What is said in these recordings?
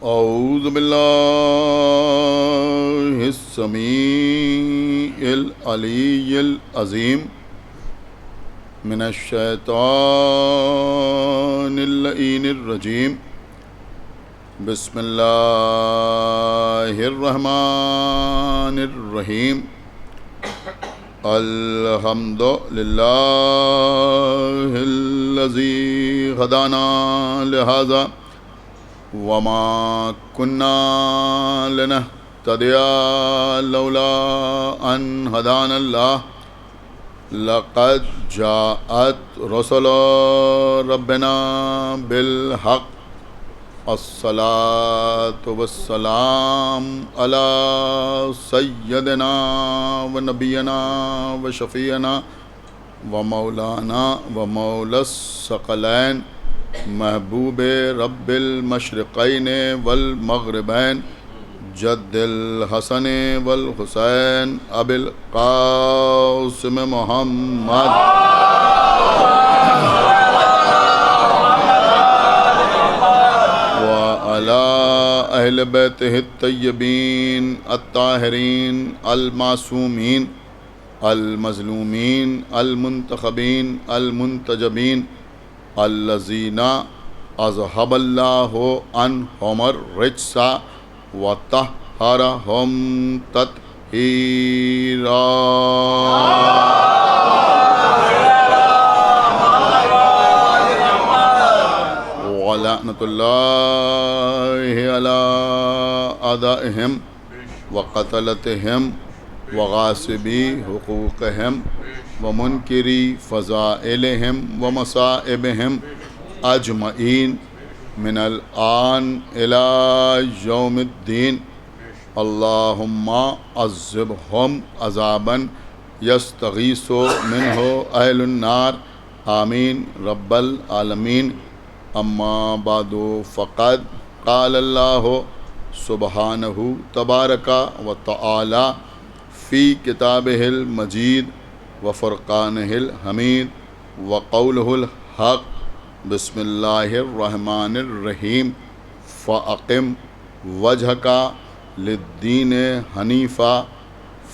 اعوذ باللہ السمیع العلی العظیم من الشیطان اللعین الرجیم بسم اللہ الرحمن الرحیم الحمد للہ الذی ہدانا لہذا وما كنا لنهتدي لولا أن هدانا الله لقد جاءت رسل ربنا بالحق الصلاة والسلام على سيدنا ونبينا وشفيعنا ومولانا ومولى الثقلين محبوب رب المشرقین والمغربین جد الحسن والحسین ابی القاسم محمد وعلی اہل بیتہ الطیبین الطاہرین المعصومین المظلومین المنتخبین المنتجبین الذین اذهب اللہ عنہم الرجس وطہرہم تطہیرا ولعنۃ اللہ علی اعدائہم وقتلتہم وغاصبی حقوقہم ومنکری فضائلہم ومصائبہم اجمعین من الآن الی یوم الدین اللہم عذبہم عذابا یستغیث منہ اہل النار آمین رب العالمین اما بعد فقد قال اللہ سبحانہ تبارک و تعالی فی کتابہ المجید وفرقانہ الحمید وقولہ الحق بسم اللہ الرحمن الرحیم فاقم وجہک للدین حنیفا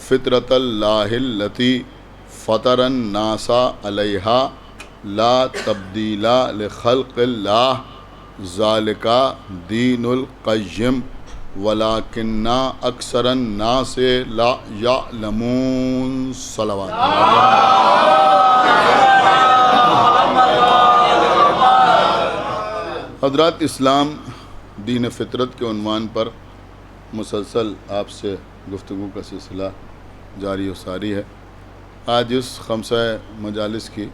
فطرۃ اللہ التی فطر الناس علیہا لا تبدیل لخلق اللہ ذالک دین القیم ولیکن اکثر الناس لا یعلمون صلوات حضرات اسلام دین فطرت کے عنوان پر مسلسل آپ سے گفتگو کا سلسلہ جاری و ساری ہے۔ آج اس خمسہ مجالس کی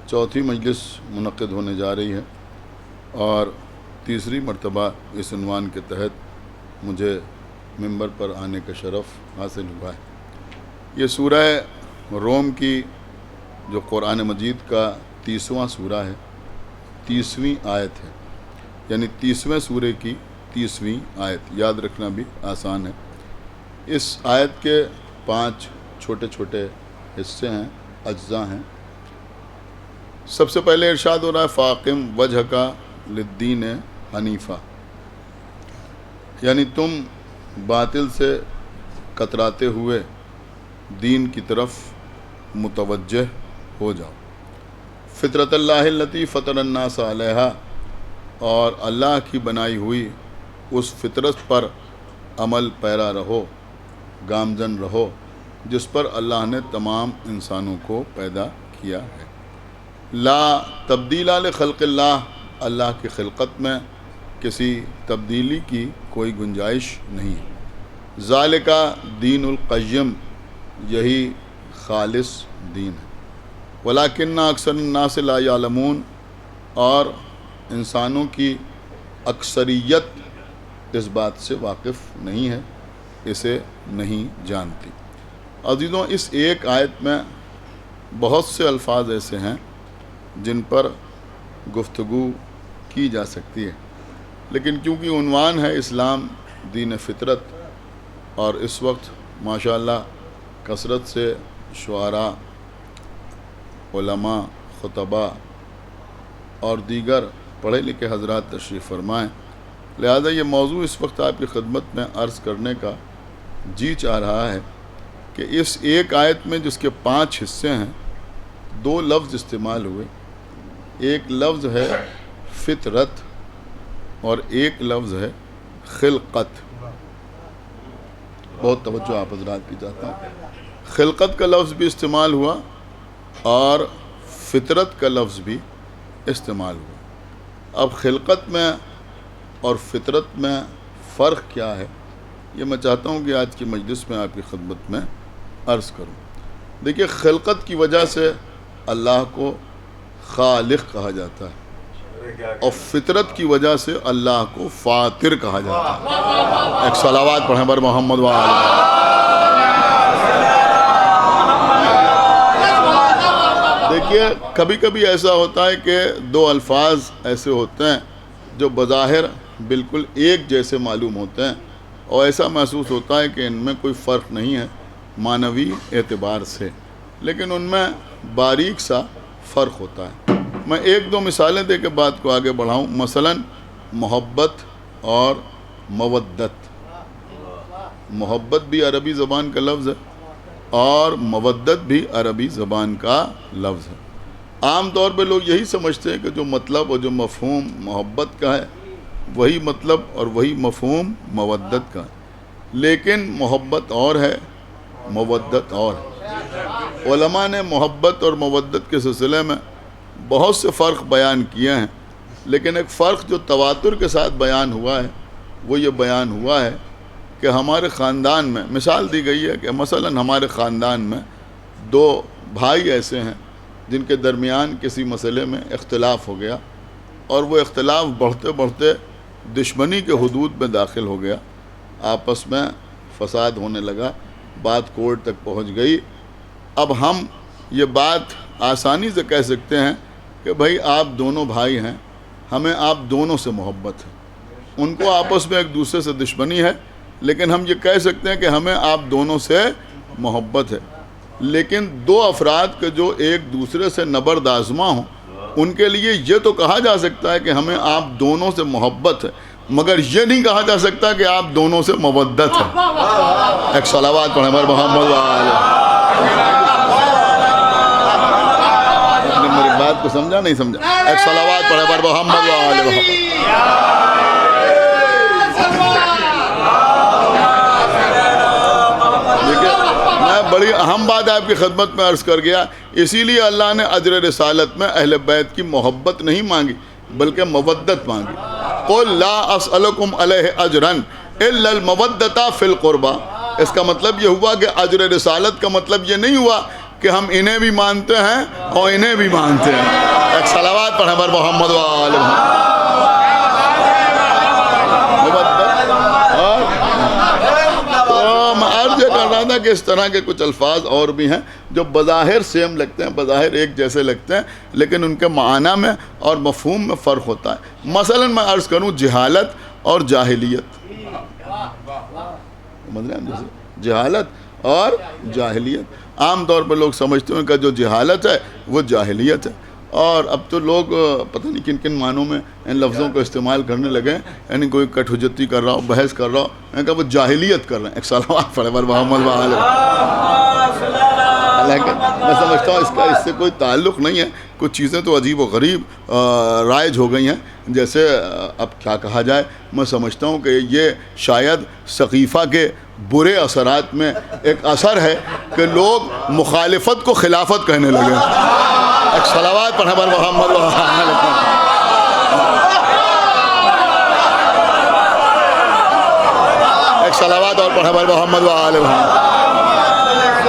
چوتھی مجلس منعقد ہونے جا رہی ہے اور تیسری مرتبہ اس عنوان کے تحت مجھے ممبر پر آنے کا شرف حاصل ہوا ہے۔ یہ سورہ روم کی جو قرآن مجید کا 30واں سورہ ہے، 30ویں آیت ہے، یعنی 30ویں سورے کی 30ویں آیت، یاد رکھنا بھی آسان ہے۔ اس آیت کے 5 چھوٹے چھوٹے حصے ہیں، اجزاء ہیں۔ سب سے پہلے ارشاد ہو رہا ہے فاقم وجہک للدین حنیفا، یعنی تم باطل سے کتراتے ہوئے دین کی طرف متوجہ ہو جاؤ۔ فطرت اللہ التی فطر الناس علیہا، اور اللہ کی بنائی ہوئی اس فطرت پر عمل پیرا رہو، گامزن رہو جس پر اللہ نے تمام انسانوں کو پیدا کیا ہے۔ لا تبدیل لخلق اللہ، اللہ کی خلقت میں کسی تبدیلی کی کوئی گنجائش نہیں ہے۔ ذالک دین القیم، یہی خالص دین ہے۔ ولیکن اکثر الناس لا یعلمون، اور انسانوں کی اکثریت اس بات سے واقف نہیں ہے، اسے نہیں جانتی۔ عزیزوں، اس ایک آیت میں بہت سے الفاظ ایسے ہیں جن پر گفتگو کی جا سکتی ہے، لیکن کیونکہ عنوان ہے اسلام دین فطرت، اور اس وقت ماشاءاللہ کثرت سے شعراء، علماء، خطباء اور دیگر پڑھے لکھے حضرات تشریف فرمائیں، لہذا یہ موضوع اس وقت آپ کی خدمت میں عرض کرنے کا جی چاہ رہا ہے کہ اس ایک آیت میں جس کے 5 حصے ہیں 2 لفظ استعمال ہوئے. ایک لفظ ہے فطرت اور ایک لفظ ہے خلقت. بہت توجہ آپ حضرات کی چاہتا ہوں. خلقت کا لفظ بھی استعمال ہوا اور فطرت کا لفظ بھی استعمال ہوا. اب خلقت میں اور فطرت میں فرق کیا ہے یہ میں چاہتا ہوں کہ آج کی مجلس میں آپ کی خدمت میں عرض کروں. دیکھیے خلقت کی وجہ سے اللہ کو خالق کہا جاتا ہے اور فطرت کی وجہ سے اللہ کو فاطر کہا جاتا ہے. ایک صلوات پڑھیں بر محمد وآلہ. دیکھیے کبھی کبھی ایسا ہوتا ہے کہ 2 الفاظ ایسے ہوتے ہیں جو بظاہر بالکل ایک جیسے معلوم ہوتے ہیں اور ایسا محسوس ہوتا ہے کہ ان میں کوئی فرق نہیں ہے معنوی اعتبار سے، لیکن ان میں باریک سا فرق ہوتا ہے. میں 1-2 مثالیں دے کے بات کو آگے بڑھاؤں. مثلا محبت اور مودت. محبت بھی عربی زبان کا لفظ ہے اور مودت بھی عربی زبان کا لفظ ہے. عام طور پہ لوگ یہی سمجھتے ہیں کہ جو مطلب اور جو مفہوم محبت کا ہے وہی مطلب اور وہی مفہوم مودت کا ہے، لیکن محبت اور ہے مودت اور ہے. علماء نے محبت اور مودت کے سلسلے میں بہت سے فرق بیان کیے ہیں، لیکن ایک فرق جو تواتر کے ساتھ بیان ہوا ہے وہ یہ بیان ہوا ہے کہ ہمارے خاندان میں مثال دی گئی ہے کہ مثلا ہمارے خاندان میں 2 بھائی ایسے ہیں جن کے درمیان کسی مسئلے میں اختلاف ہو گیا اور وہ اختلاف بڑھتے بڑھتے دشمنی کے حدود میں داخل ہو گیا. آپس میں فساد ہونے لگا، بات کورٹ تک پہنچ گئی. اب ہم یہ بات آسانی سے کہہ سکتے ہیں کہ بھائی آپ دونوں بھائی ہیں، ہمیں آپ دونوں سے محبت ہے. ان کو آپس میں ایک دوسرے سے دشمنی ہے، لیکن ہم یہ کہہ سکتے ہیں کہ ہمیں آپ دونوں سے محبت ہے. لیکن 2 افراد کے جو ایک دوسرے سے نبرد آزما ہوں ان کے لیے یہ تو کہا جا سکتا ہے کہ ہمیں آپ دونوں سے محبت ہے، مگر یہ نہیں کہا جا سکتا کہ آپ دونوں سے مودت ہے. ایک صلوات پڑھیں بر محمد وآلہ. آپ نے میری بات کو سمجھا نہیں سمجھا؟ ایک صلوات پڑھیں بر محمد وآلہ. بڑی اہم بات آپ کی خدمت میں عرض کر گیا. اسی لیے اللہ نے اجر رسالت میں اہل بیت کی محبت نہیں مانگی بلکہ مودت مانگی. قل لا اسألکم علیہ اجرا الا المودۃ فی القربى. اس کا مطلب یہ ہوا کہ اجر رسالت کا مطلب یہ نہیں ہوا کہ ہم انہیں بھی مانتے ہیں اور انہیں بھی مانتے ہیں. ایک صلوات پڑھیں بر محمد وآلہ. کہ اس طرح کے کچھ الفاظ اور بھی ہیں جو بظاہر سیم لگتے ہیں، بظاہر ایک جیسے لگتے ہیں، لیکن ان کے معنی میں اور مفہوم میں فرق ہوتا ہے. مثلا میں عرض کروں جہالت اور جاہلیت. جہالت اور جاہلیت عام طور پر لوگ سمجھتے ہیں کہ جو جہالت ہے وہ جاہلیت ہے، اور اب تو لوگ پتہ نہیں کن کن معنوں میں ان لفظوں کو استعمال کرنے لگے ہیں. یعنی کوئی کٹ حجتی کر رہا ہو، بحث کر رہا ہو، یعنی کہ وہ جاہلیت کر رہے ہیں. ایک صلوات پڑھیں بر محمد وآلہ. حالانکہ میں سمجھتا ہوں اس سے کوئی تعلق نہیں ہے. کچھ چیزیں تو عجیب و غریب رائج ہو گئی ہیں. جیسے اب کیا کہا جائے، میں سمجھتا ہوں کہ یہ شاید ثقیفہ کے برے اثرات میں ایک اثر ہے کہ لوگ مخالفت کو خلافت کہنے لگے. ایک صلوات پڑھیں بر محمد وآلہ. ایک صلوات اور پڑھیں بر محمد وآلہ. ایک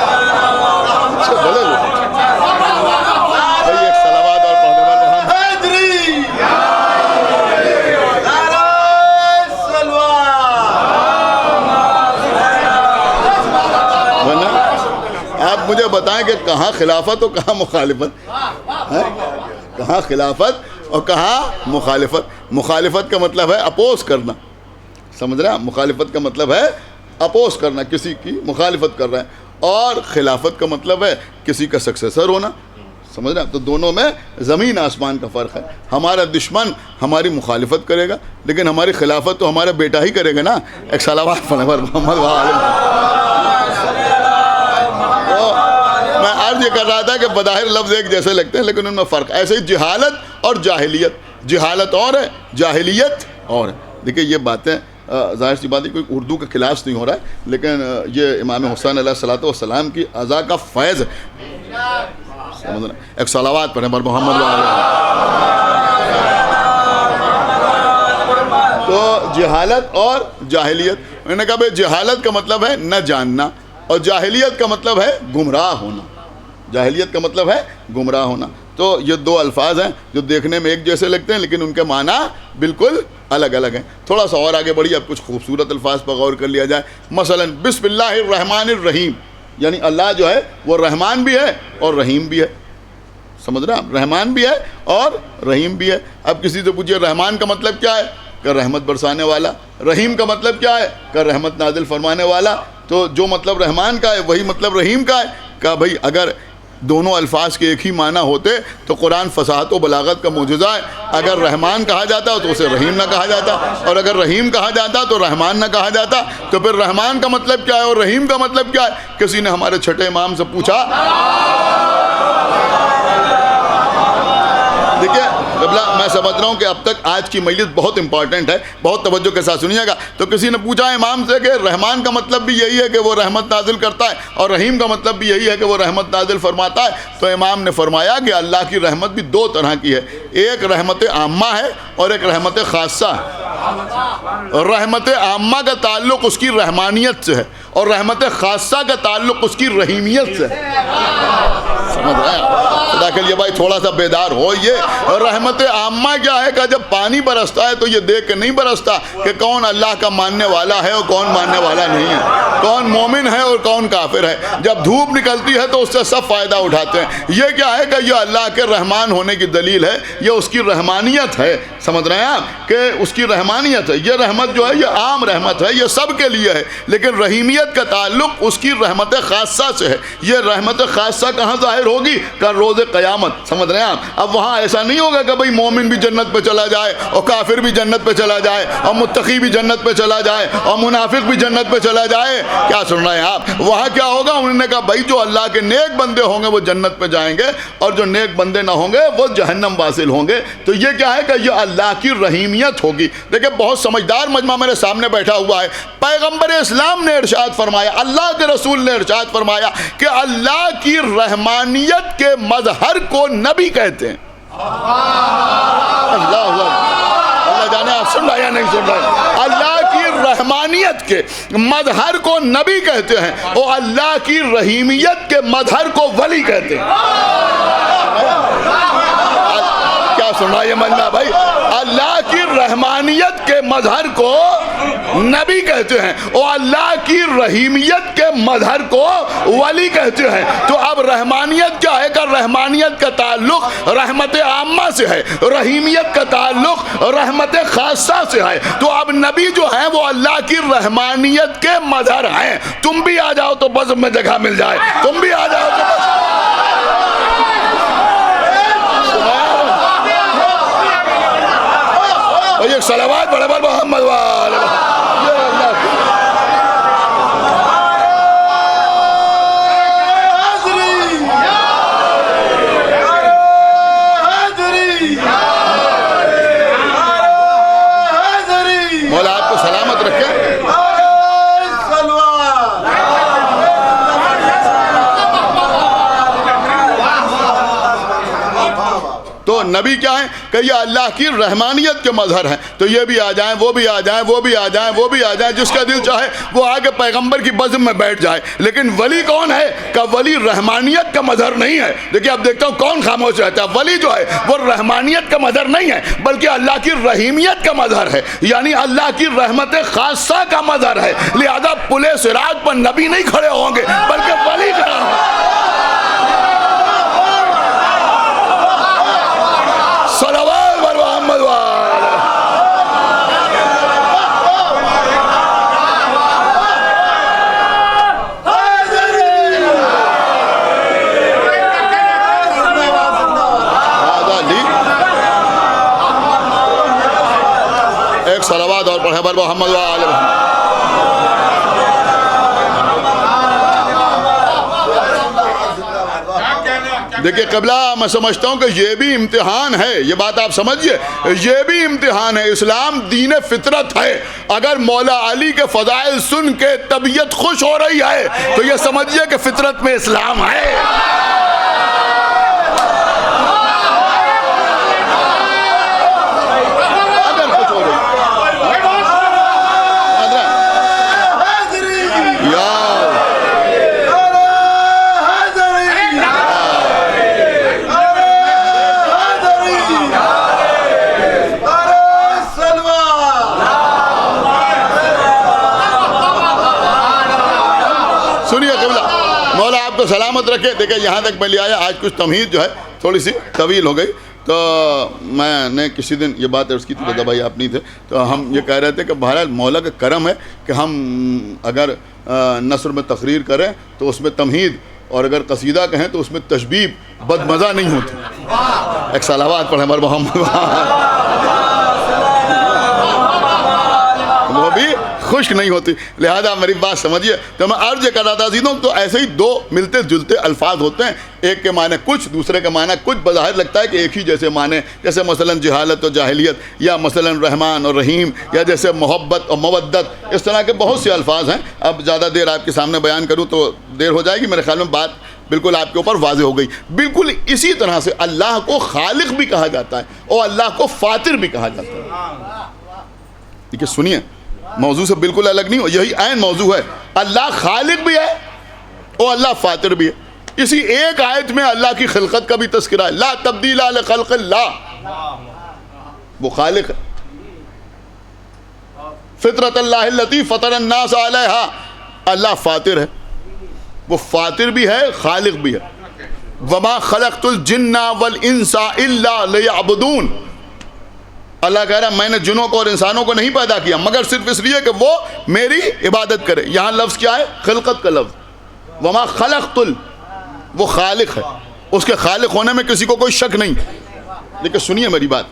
صلوات اور پڑھیں بر محمد. آپ مجھے بتائیں کہ کہاں خلافت اور کہاں مخالفت؟ کہاں خلافت اور کہاں مخالفت؟ مخالفت کا مطلب ہے اپوز کرنا، سمجھ رہے ہیں؟ مخالفت کا مطلب ہے اپوز کرنا، کسی کی مخالفت کر رہے ہیں. اور خلافت کا مطلب ہے کسی کا سکسیسر ہونا، سمجھ رہے ہیں؟ تو دونوں میں زمین آسمان کا فرق ہے. ہمارا دشمن ہماری مخالفت کرے گا لیکن ہماری خلافت تو ہمارا بیٹا ہی کرے گا نا. ایک صلوات پڑھیں محمد وآلہ. میں عرض یہ کر رہا تھا کہ بظاہر لفظ ایک جیسے لگتے ہیں لیکن ان میں فرق. ایسے ہی جہالت اور جاہلیت, جہالت اور ہے, جاہلیت اور ہے. دیکھیں یہ باتیں ظاہر سی بات ہے کوئی اردو کا کلاس نہیں ہو رہا ہے لیکن یہ امام حسین علیہ الصلوۃ والسلام کی عزا کا فیض ہے. ایک صلوات پڑھیں بر محمد وآلہ. تو جہالت اور جاہلیت, انہوں نے کہا بھائی جہالت کا مطلب ہے نہ جاننا اور جاہلیت کا مطلب ہے گمراہ ہونا. جاہلیت کا مطلب ہے گمراہ ہونا. تو یہ دو الفاظ ہیں جو دیکھنے میں ایک جیسے لگتے ہیں لیکن ان کے معنی بالکل الگ الگ ہیں. تھوڑا سا اور آگے بڑھیے, اب کچھ خوبصورت الفاظ پر غور کر لیا جائے. مثلا بسم اللہ الرحمن الرحیم, یعنی اللہ جو ہے وہ رحمان بھی ہے اور رحیم بھی ہے. سمجھ رہے ہیں, رحمان بھی ہے اور رحیم بھی ہے. اب کسی سے پوچھیے رحمان کا مطلب کیا ہے, کہ رحمت برسانے والا. رحیم کا مطلب کیا ہے, کہ رحمت نازل فرمانے والا. تو جو مطلب رحمان کا ہے وہی مطلب رحیم کا ہے. کہ بھائی اگر دونوں الفاظ کے ایک ہی معنی ہوتے تو قرآن فصاحت و بلاغت کا معجزہ ہے. اگر رحمان کہا جاتا تو اسے رحیم نہ کہا جاتا, اور اگر رحیم کہا جاتا تو رحمان نہ کہا جاتا. تو پھر رحمان کا مطلب کیا ہے اور رحیم کا مطلب کیا ہے؟ کسی نے ہمارے چھٹے امام سے پوچھا. دیکھیے میں سمجھ رہا ہوں کہ اب تک آج کی مجلس بہت امپورٹنٹ ہے, بہت توجہ کے ساتھ سنیے گا. تو کسی نے پوچھا امام سے کہ رحمان کا مطلب بھی یہی ہے کہ وہ رحمت نازل کرتا ہے اور رحیم کا مطلب بھی یہی ہے کہ وہ رحمت نازل فرماتا ہے. تو امام نے فرمایا کہ اللہ کی رحمت بھی دو طرح کی ہے, ایک رحمت عامہ ہے اور ایک رحمت خاصہ ہے. رحمت عامہ کا تعلق اس کی رحمانیت سے ہے اور رحمت خاصہ کا تعلق اس کی رحیمیت سے ہے. سمجھ رہے ہیں؟ خدا کے لیے بھائی تھوڑا سا بیدار ہو. یہ رحمت عامہ کیا ہے کہ جب پانی برستا ہے تو یہ دیکھ کے نہیں برستا کہ کون اللہ کا ماننے والا ہے اور کون ماننے والا نہیں ہے, کون مومن ہے اور کون کافر ہے. جب دھوپ نکلتی ہے تو اس سے سب فائدہ اٹھاتے ہیں. یہ کیا ہے کہ یہ اللہ کے رحمان ہونے کی دلیل ہے, یہ اس کی رحمانیت ہے. سمجھ رہے ہیں آپ کہ اس کی رحمانیت ہے. یہ رحمت جو ہے یہ عام رحمت ہے, یہ سب کے لیے ہے, لیکن رحیمیت کا تعلق اس کی رحمت خاصہ سے ہے. یہ رحمت خاصہ کہاں ظاہر ہوگی؟ کہ روز قیامت. سمجھ رہے ہیں آپ؟ اب وہاں ایسا نہیں ہوگا کہ بھئی مومن بھی جنت پہ چلا جائے اور کافر بھی جنت پہ چلا جائے اور متقی بھی جنت پہ چلا جائے اور منافق بھی جنت پہ چلا جائے. کیا سن رہے ہیں آپ؟ وہاں کیا ہوگا؟ انہوں نے کہا بھائی جو اللہ کے نیک بندے ہوں گے وہ جنت پہ جائیں گے اور جو نیک بندے نہ ہوں گے وہ جہنم واصل ہوں گے. تو یہ کیا ہے کہ یہ اللہ کی رحیمیت ہوگی. دیکھیں بہت سمجھدار مجمع میرے سامنے بیٹھا ہوا ہے. پیغمبر اسلام نے ارشاد فرمایا, اللہ کے رسول نے ارشاد فرمایا کہ اللہ کی رحمانیت کے مظہر کو نبی کہتے ہیں. اللہ جانے آپ سن رہے یا نہیں سن رہے. اللہ کی رحمانیت کے مظہر کو نبی کہتے ہیں اور اللہ کی رحیمیت کے مظہر کو ولی کہتے ہیں. کیا سن رہا ہے مجمع بھائی؟ اللہ کی رحمانیت کے مظہر کو نبی کہتے ہیں اور اللہ کی رحیمیت کے مظہر کو ولی کہتے ہیں. تو اب رحمانیت کیا ہے؟ کہ رحمانیت کا تعلق رحمت عامہ سے ہے, رحیمیت کا تعلق رحمت خاصہ سے ہے. تو اب نبی جو ہیں وہ اللہ کی رحمانیت کے مظہر ہیں. تم بھی آ جاؤ تو بس میں جگہ مل جائے, تم بھی آ جاؤ تو بس. اور یہ صلوات بڑے بڑے محمد والے مولا آپ کو سلامت رکھے. تو نبی کیا ہیں؟ کہ یہ اللہ کی رحمانیت کے مظہر ہیں. تو یہ بھی آ جائیں, وہ بھی آ جائیں, وہ بھی آ جائیں, وہ بھی آ جائیں, جس کا دل چاہے وہ آگے پیغمبر کی بزم میں بیٹھ جائے. لیکن ولی کون ہے؟ کہ ولی رحمانیت کا مظہر نہیں ہے. دیکھیں اب دیکھتا ہوں کون خاموش رہتا ہے. ولی جو ہے وہ رحمانیت کا مظہر نہیں ہے بلکہ اللہ کی رحیمیت کا مظہر ہے, یعنی اللہ کی رحمت خاصہ کا مظہر ہے. لہذا پلے صراط پر نبی نہیں کھڑے ہوں گے بلکہ ولی کھڑا ہوگا. صلوات بر محمد والے. محمد و آل محمد۔ دیکھیں قبلہ، میں سمجھتا ہوں کہ یہ بھی امتحان ہے، یہ بات آپ سمجھئے، یہ بھی امتحان ہے۔ اسلام دین فطرت ہے۔ اگر مولا علی کے فضائل سن کے طبیعت خوش ہو رہی ہے تو یہ سمجھئے کہ فطرت میں اسلام ہے۔ تو سلامت رکھے۔ دیکھیں یہاں تک میں لے آیا۔ آج کچھ تمہید جو ہے تھوڑی سی طویل ہو گئی، تو میں نے کسی دن یہ بات عرض کی تھی، رضا بھائی آپ نہیں تھے، تو ہم یہ کہہ رہے تھے کہ بہرحال مولا کا کرم ہے کہ ہم اگر نثر میں تقریر کریں تو اس میں تمہید، اور اگر قصیدہ کہیں تو اس میں تشبیب بدمزہ نہیں ہوتی۔ ایک صلوات پڑھیں ہمارے محمد، وہ بھی خشک نہیں ہوتی۔ لہذا میری بات سمجھیے۔ تو میں عرض یہ کر رہا تھا عزیزوں، تو ایسے ہی دو ملتے جلتے الفاظ ہوتے ہیں، ایک کے معنی کچھ، دوسرے کے معنی کچھ، بظاہر لگتا ہے کہ ایک ہی جیسے معنی، جیسے مثلا جہالت و جاہلیت، یا مثلا رحمان اور رحیم، یا جیسے محبت اور مودت، اس طرح کے بہت سے الفاظ ہیں۔ اب زیادہ دیر آپ کے سامنے بیان کروں تو دیر ہو جائے گی، میرے خیال میں بات بالکل آپ کے اوپر واضح ہو گئی۔ بالکل اسی طرح سے اللہ کو خالق بھی کہا جاتا ہے اور اللہ کو فاطر بھی کہا جاتا ہے۔ ٹھیک ہے، سنیے، موضوع سے بالکل الگ نہیں ہو، یہی عین موضوع ہے۔ اللہ خالق بھی ہے اور اللہ فاطر بھی ہے۔ اسی ایک آیت میں اللہ کی خلقت کا بھی تذکرہ ہے، لا تبدیل لخلق اللہ، وہ خالق ہے۔ فطرت اللہ التی فطر الناس علیہا، اللہ فاطر ہے، وہ فاطر بھی ہے، خالق بھی ہے۔ وما خلقت الجن والانس الا لیعبدون، اللہ کہہ رہا ہے میں نے جنوں کو اور انسانوں کو نہیں پیدا کیا مگر صرف اس لیے کہ وہ میری عبادت کرے۔ یہاں لفظ کیا ہے؟ خلقت کا لفظ۔ وما خلقت وہ خالق ہے، اس کے خالق ہونے میں کسی کو کوئی شک نہیں۔ لیکن سنیے میری بات،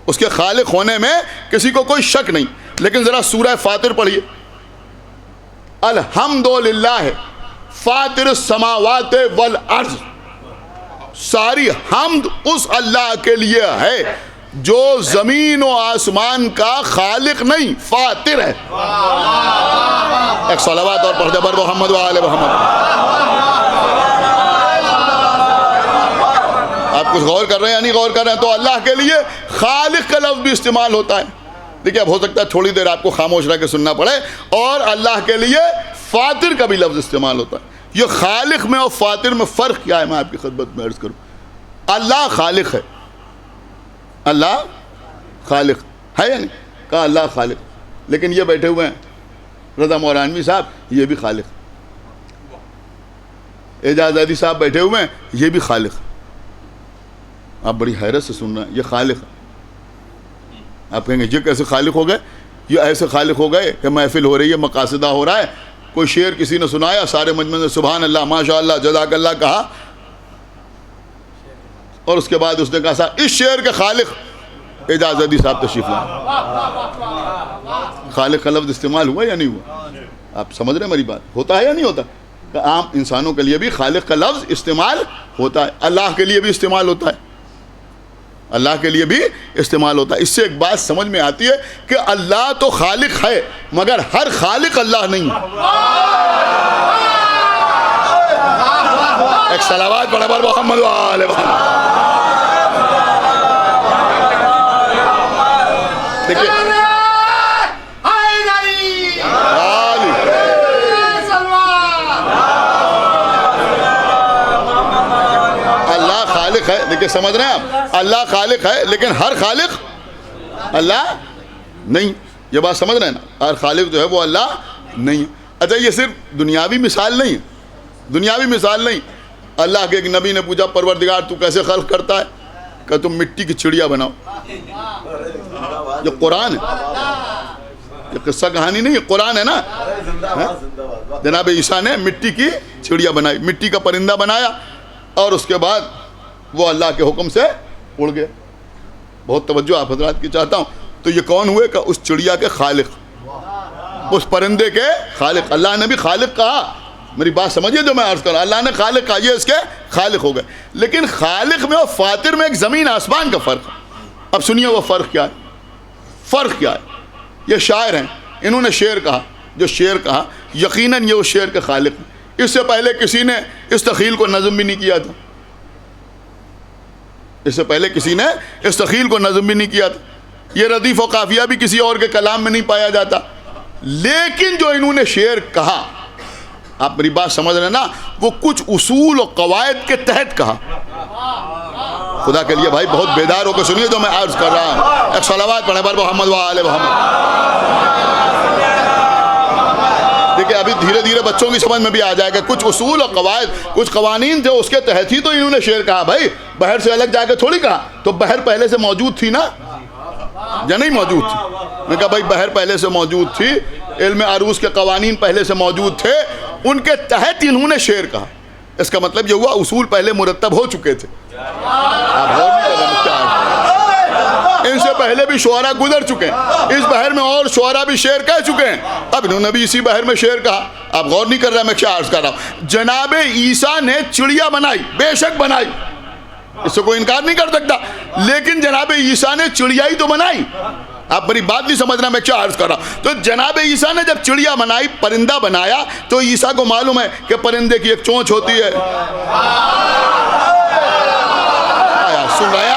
اس کے خالق ہونے میں کسی کو کوئی شک نہیں۔ لیکن ذرا سورہ فاطر پڑھیے، الحمدللہ فاطر السماوات والارض، ساری حمد اس اللہ کے لیے ہے جو زمین و آسمان کا خالق نہیں، فاطر ہے۔ ایک صلوات اور پڑھ دے بر محمد و آل محمد۔ آپ کچھ غور کر رہے ہیں یا نہیں غور کر رہے ہیں؟ تو اللہ کے لیے خالق کا لفظ بھی استعمال ہوتا ہے۔ دیکھیں اب ہو سکتا ہے تھوڑی دیر آپ کو خاموش رہ کے سننا پڑے، اور اللہ کے لیے فاطر کا بھی لفظ استعمال ہوتا ہے۔ یہ خالق میں اور فاطر میں فرق کیا ہے میں آپ کی خدمت میں عرض کروں۔ اللہ خالق ہے، اللہ خالق ہے یا نہیں؟ کہا اللہ خالق، لیکن یہ بیٹھے ہوئے ہیں رضا مورانوی صاحب، یہ بھی خالق۔ اعجاز عیدی صاحب بیٹھے ہوئے ہیں، یہ بھی خالق۔ آپ بڑی حیرت سے سن رہے ہیں، یہ خالق۔ آپ کہیں گے یہ کیسے خالق ہو گئے؟ یہ ایسے خالق ہو گئے کہ محفل ہو رہی ہے، مقاصدہ ہو رہا ہے، کوئی شعر کسی نے سنایا، سارے مجمع نے سبحان اللہ، ماشاء اللہ، جزاک اللہ کہا، اور اس کے بعد اس نے کہا اس شعر کے خالق اعجاز عیدی صاحب تشریف لائیں۔ خالق کا لفظ استعمال ہوا یا نہیں ہوا؟ آپ سمجھ رہے ہیں میری بات؟ ہوتا ہے یا نہیں ہوتا؟ کہ عام انسانوں کے لیے بھی خالق کا لفظ استعمال ہوتا ہے، اللہ کے لیے بھی استعمال ہوتا ہے، اللہ کے لیے بھی استعمال ہوتا ہے۔ اس سے ایک بات سمجھ میں آتی ہے کہ اللہ تو خالق ہے مگر ہر خالق اللہ نہیں ہے۔ ایک صلوات پڑھیں بر محمد و آل محمد۔ دیکھیے اللہ خالق ہے، دیکھیے سمجھ رہے ہیں آپ، اللہ خالق ہے لیکن ہر خالق اللہ نہیں۔ یہ بات سمجھ رہے ہیں نا؟ ہر خالق جو ہے وہ اللہ نہیں ہے۔ اچھا یہ صرف دنیاوی مثال نہیں ہے، دنیاوی مثال نہیں۔ اللہ کے ایک نبی نے پوچھا پروردگار تو کیسے خلق کرتا ہے؟ کہ تم مٹی کی چڑیا بناؤ۔ یہ قرآن ہے، یہ قصہ کہانی نہیں ہے، قرآن ہے نا۔ جناب عیسیٰ نے مٹی کی چڑیا بنائی، مٹی کا پرندہ بنایا، اور اس کے بعد وہ اللہ کے حکم سے اڑ گیا۔ بہت توجہ آپ حضرات کی چاہتا ہوں۔ تو یہ کون ہوئے؟ کہ اس چڑیا کے خالق۔ اس پرندے کے خالق. اللہ نے بھی خالق کہا, میری بات سمجھیے جو میں عرض کر رہا ہوں, اللہ نے خالق کہا, یہ اس کے خالق ہو گئے. لیکن خالق میں اور فاطر میں ایک زمین آسمان کا فرق ہے. اب سنیے وہ فرق کیا ہے. فرق کیا ہے؟ یہ شاعر ہیں, انہوں نے شعر کہا, جو شعر کہا یقیناً یہ اس شعر کے خالق ہیں. اس سے پہلے کسی نے استخیل کو نظم بھی نہیں کیا تھا. اس سے پہلے کسی نے استخیل کو نظم بھی نہیں کیا تھا. یہ ردیف و قافیہ بھی کسی اور کے کلام میں نہیں پایا جاتا. لیکن جو انہوں نے شعر کہا, آپ میری بات سمجھ رہے ہیں نا, وہ کچھ اصول و قواعد کے تحت کہا. خدا کے لیے بھائی بہت بیدار ہو کے سنیے جو میں عرض کر رہا ہوں. ایک صلوات پڑھیں بر محمد و آل محمد. دیکھیں ابھی دھیرے دھیرے بچوں کی سمجھ میں بھی آ جائے گا. کچھ اصول اور قواعد, کچھ قوانین تھے, اس کے تحت ہی تو انہوں نے شعر کہا. بھائی بحر سے الگ جا کے تھوڑی کہا, تو بحر پہلے سے موجود تھی نا, یا نہیں موجود تھی؟ میں کہا بھائی بحر پہلے سے موجود تھی, علم عروض کے قوانین پہلے سے موجود تھے, ان کے تحت انہوں نے شعر کہا. اس کا مطلب یہ ہوا اصول پہلے مرتب ہو چکے تھے. آپ غور نہیں کر رہے ہیں, ان سے پہلے بھی شعراء گزر چکے ہیں, اس بحر میں اور شعراء بھی شعر کہہ چکے ہیں, اب انہوں نے بھی اسی بحر میں شعر کہا. آپ غور نہیں کر رہے ہیں میں کیا عرض کر رہا ہوں. جناب عیسیٰ نے چڑیا بنائی, بے شک بنائی, اس سے کوئی انکار نہیں کر سکتا, لیکن جناب عیسیٰ نے چڑیا ہی تو بنائی. آپ میری بات نہیں سمجھ رہے میں کیا عرض کر رہا ہوں. تو جناب عیسیٰ نے جب چڑیا بنائی, پرندہ بنایا, تو عیسیٰ کو معلوم ہے کہ پرندے کی ایک چونچ ہوتی ہے. سن رہا ہے,